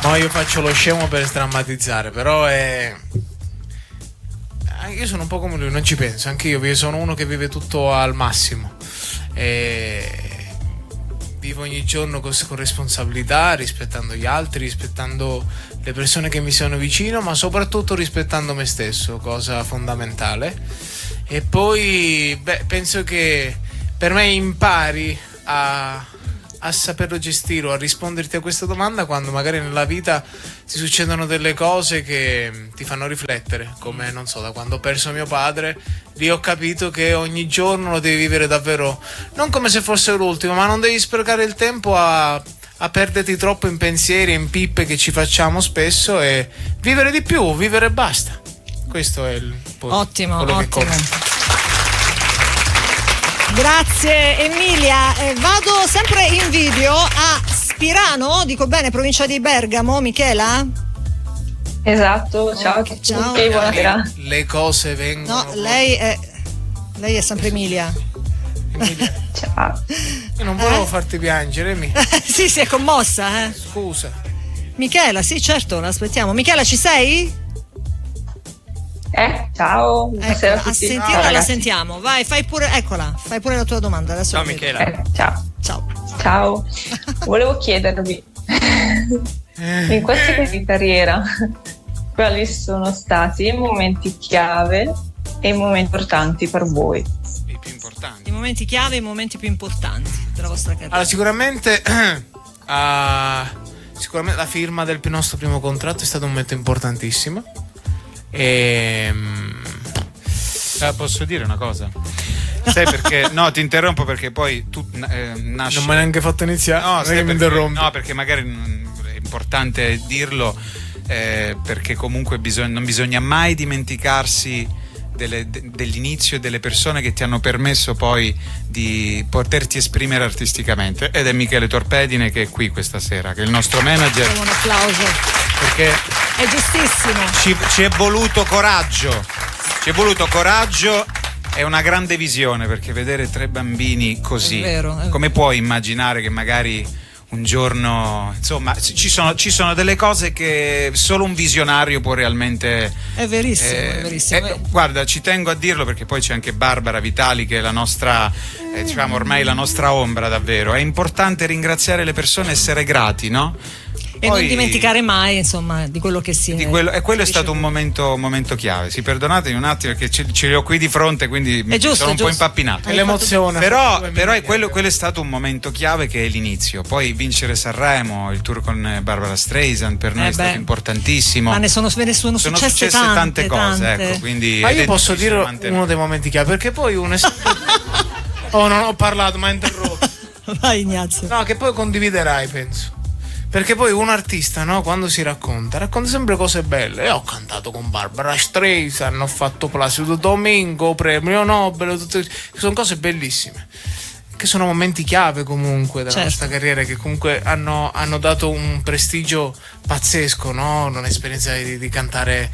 No, io faccio lo scemo per sdrammatizzare, però io sono un po' come lui, non ci penso, anche io sono uno che vive tutto al massimo. Vivo ogni giorno con responsabilità, rispettando gli altri, rispettando le persone che mi sono vicino, ma soprattutto rispettando me stesso, cosa fondamentale. E poi penso che per me impari a saperlo gestire o a risponderti a questa domanda quando magari nella vita ti succedono delle cose che ti fanno riflettere, come non so, da quando ho perso mio padre, lì ho capito che ogni giorno lo devi vivere davvero non come se fosse l'ultimo, ma non devi sprecare il tempo a perderti troppo in pensieri e in pippe che ci facciamo spesso, e vivere di più, vivere e basta. Questo è Ottimo, quello che ottimo. conta. Grazie Emilia. Vado sempre in video a Spirano, dico bene, provincia di Bergamo. Michela? Esatto, ciao a tutti, ciao. buonasera. Le cose vengono. No, lei è sempre Emilia. Ciao. Io non volevo farti piangere, Sì, si è commossa, Scusa. Michela, sì, certo, l'aspettiamo. Michela, ci sei? Ciao, buonasera a tutti. A sentirla Ciao, la ragazzi. sentiamo. Vai, fai pure la tua domanda adesso. Ciao la vedo. Michela. Ciao. Ciao. Volevo chiedervi in questa carriera quali sono stati i momenti chiave e i momenti importanti per voi? I momenti chiave e i momenti più importanti della vostra carriera. Allora, sicuramente la firma del nostro primo contratto è stato un momento importantissimo. Posso dire una cosa? Sai perché? No, ti interrompo perché poi tu nasci. Non mi hai neanche fatto iniziare. No, sai che mi interrompi. no, perché magari è importante dirlo, perché comunque non bisogna mai dimenticarsi dell'inizio e delle persone che ti hanno permesso poi di poterti esprimere artisticamente, ed è Michele Torpedine, che è qui questa sera, che è il nostro manager. Un applauso. Perché è giustissimo. Ci è voluto coraggio e una grande visione, perché vedere 3 bambini così, È vero. come puoi immaginare che magari un giorno, insomma, ci sono delle cose che solo un visionario può realmente. È verissimo, è verissimo. Guarda, ci tengo a dirlo perché poi c'è anche Barbara Vitali che è la nostra, diciamo ormai la nostra ombra davvero. È importante ringraziare le persone, essere grati, no? E poi, non dimenticare mai, insomma, di quello che si è. Quello è stato un momento chiave. Sì, perdonatemi un attimo perché ce li ho qui di fronte, quindi sono un po' impappinato. È l'emozione. Però quello è stato un momento chiave che è l'inizio. Poi vincere Sanremo, il tour con Barbara Streisand per noi è stato importantissimo. Ma ne sono successe tante cose, ecco, quindi ma io posso dire uno dei momenti chiave, perché poi uno è non ho parlato, ma interrotto. Vai Ignazio. No, che poi condividerai, penso. Perché poi un artista, no, quando si racconta sempre cose belle. Io ho cantato con Barbara Streisand, ho fatto Placido Domingo, premio Nobel, sono cose bellissime, che sono momenti chiave comunque della nostra carriera, che comunque hanno dato un prestigio pazzesco, no? Un'esperienza di cantare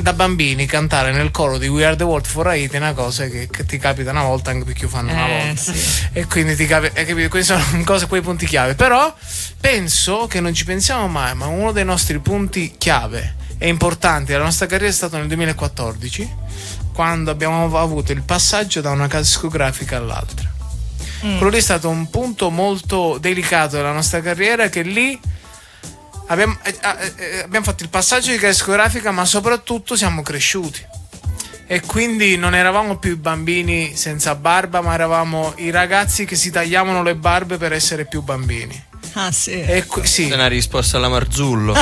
da bambini, cantare nel coro di We Are The World for Haiti è una cosa che ti capita una volta, anche perché lo fanno una volta, sì. E quindi ti capita, questi sono cose, quei punti chiave. Però penso che non ci pensiamo mai, ma uno dei nostri punti chiave e importanti della nostra carriera è stato nel 2014, quando abbiamo avuto il passaggio da una casa discografica all'altra. Quello lì è stato un punto molto delicato della nostra carriera, che lì abbiamo fatto il passaggio di casa discografica, ma soprattutto siamo cresciuti e quindi non eravamo più i bambini senza barba, ma eravamo i ragazzi che si tagliavano le barbe per essere più bambini. Ah sì. Sì. È una risposta alla Marzullo.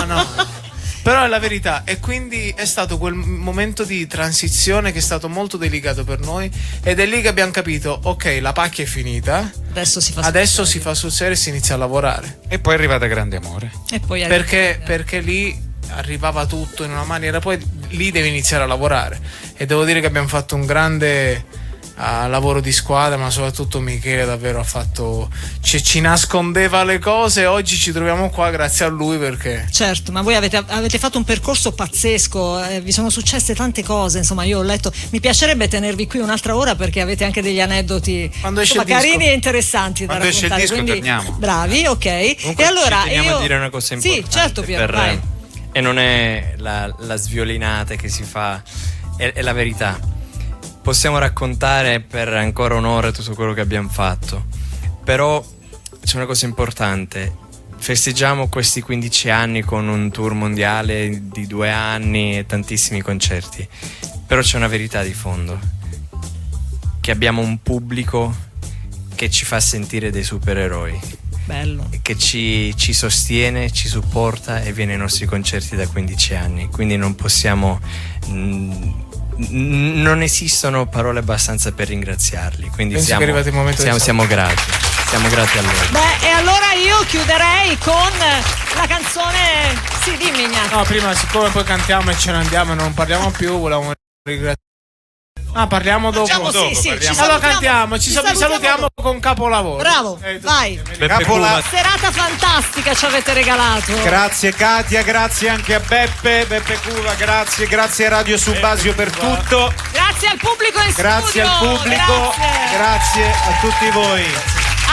No. Però è la verità, e quindi è stato quel momento di transizione che è stato molto delicato per noi, ed è lì che abbiamo capito, ok, la pacchia è finita, adesso si fa sul serio e si inizia a lavorare. E poi è arrivata Grande Amore. E poi perché lì arrivava tutto in una maniera, poi lì devi iniziare a lavorare, e devo dire che abbiamo fatto un grande lavoro di squadra, ma soprattutto Michele davvero ha fatto, ci nascondeva le cose, e oggi ci troviamo qua grazie a lui, perché certo, ma voi avete fatto un percorso pazzesco, vi sono successe tante cose, insomma. Io ho letto, mi piacerebbe tenervi qui un'altra ora perché avete anche degli aneddoti carini e interessanti da raccontare, esce il disco, quindi torniamo. Bravi, ok. Comunque, e allora io a dire una cosa importante. Sì, certo, Piero, vai. E non è la sviolinata che si fa, è la verità. Possiamo raccontare per ancora un'ora tutto quello che abbiamo fatto, però c'è una cosa importante: festeggiamo questi 15 anni con un tour mondiale di 2 anni e tantissimi concerti, però c'è una verità di fondo, che abbiamo un pubblico che ci fa sentire dei supereroi. Bello. Che ci sostiene, ci supporta e viene ai nostri concerti da 15 anni, quindi non possiamo... non esistono parole abbastanza per ringraziarli, quindi siamo grati a loro. Siamo grati a loro. Beh, e allora io chiuderei con la canzone. Sì, dimmi Ignazio. No, prima, siccome poi cantiamo e ce ne andiamo e non parliamo più, volevamo ringraziare. Parliamo dopo. Sì, allora cantiamo, ci salutiamo con Capolavoro. Bravo, vai. Serata fantastica ci avete regalato. Grazie Katia, grazie anche a Beppe Cuva, grazie a Radio Subasio per tutto. Grazie al pubblico in Grazie studio. al pubblico, grazie a tutti voi.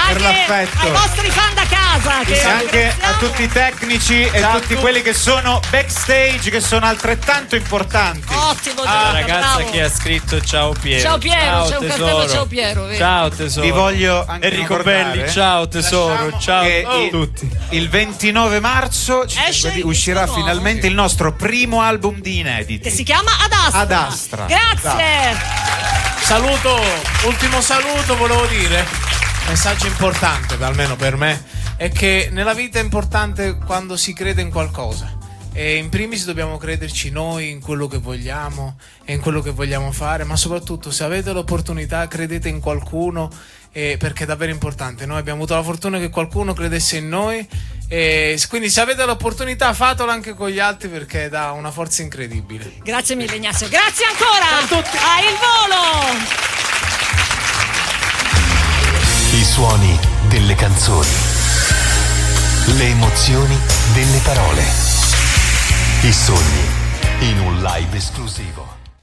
Per l'affetto, ai vostri fan da casa, che anche a tutti i tecnici e tutti quelli che sono backstage, che sono altrettanto importanti. Ottimo, la ragazza bravo. che ha scritto ciao Piero. Ciao Piero, c'è un tesoro. cartello ciao Piero, vedi? Ciao tesoro. Vi voglio anche Enrico ricordare, Belli, ciao tesoro, ciao a tutti. Il 29 marzo uscirà nuovo. finalmente il nostro primo album di inediti, che si chiama Ad Astra. Grazie. Saluto, ultimo saluto volevo dire. Messaggio importante, almeno per me, è che nella vita è importante quando si crede in qualcosa, e in primis dobbiamo crederci noi in quello che vogliamo e in quello che vogliamo fare, ma soprattutto se avete l'opportunità credete in qualcuno, perché è davvero importante. Noi abbiamo avuto la fortuna che qualcuno credesse in noi, e quindi se avete l'opportunità fatelo anche con gli altri, perché dà una forza incredibile. Grazie mille Ignazio, grazie ancora a tutti. Il volo. I suoni delle canzoni, le emozioni delle parole, i sogni in un live esclusivo.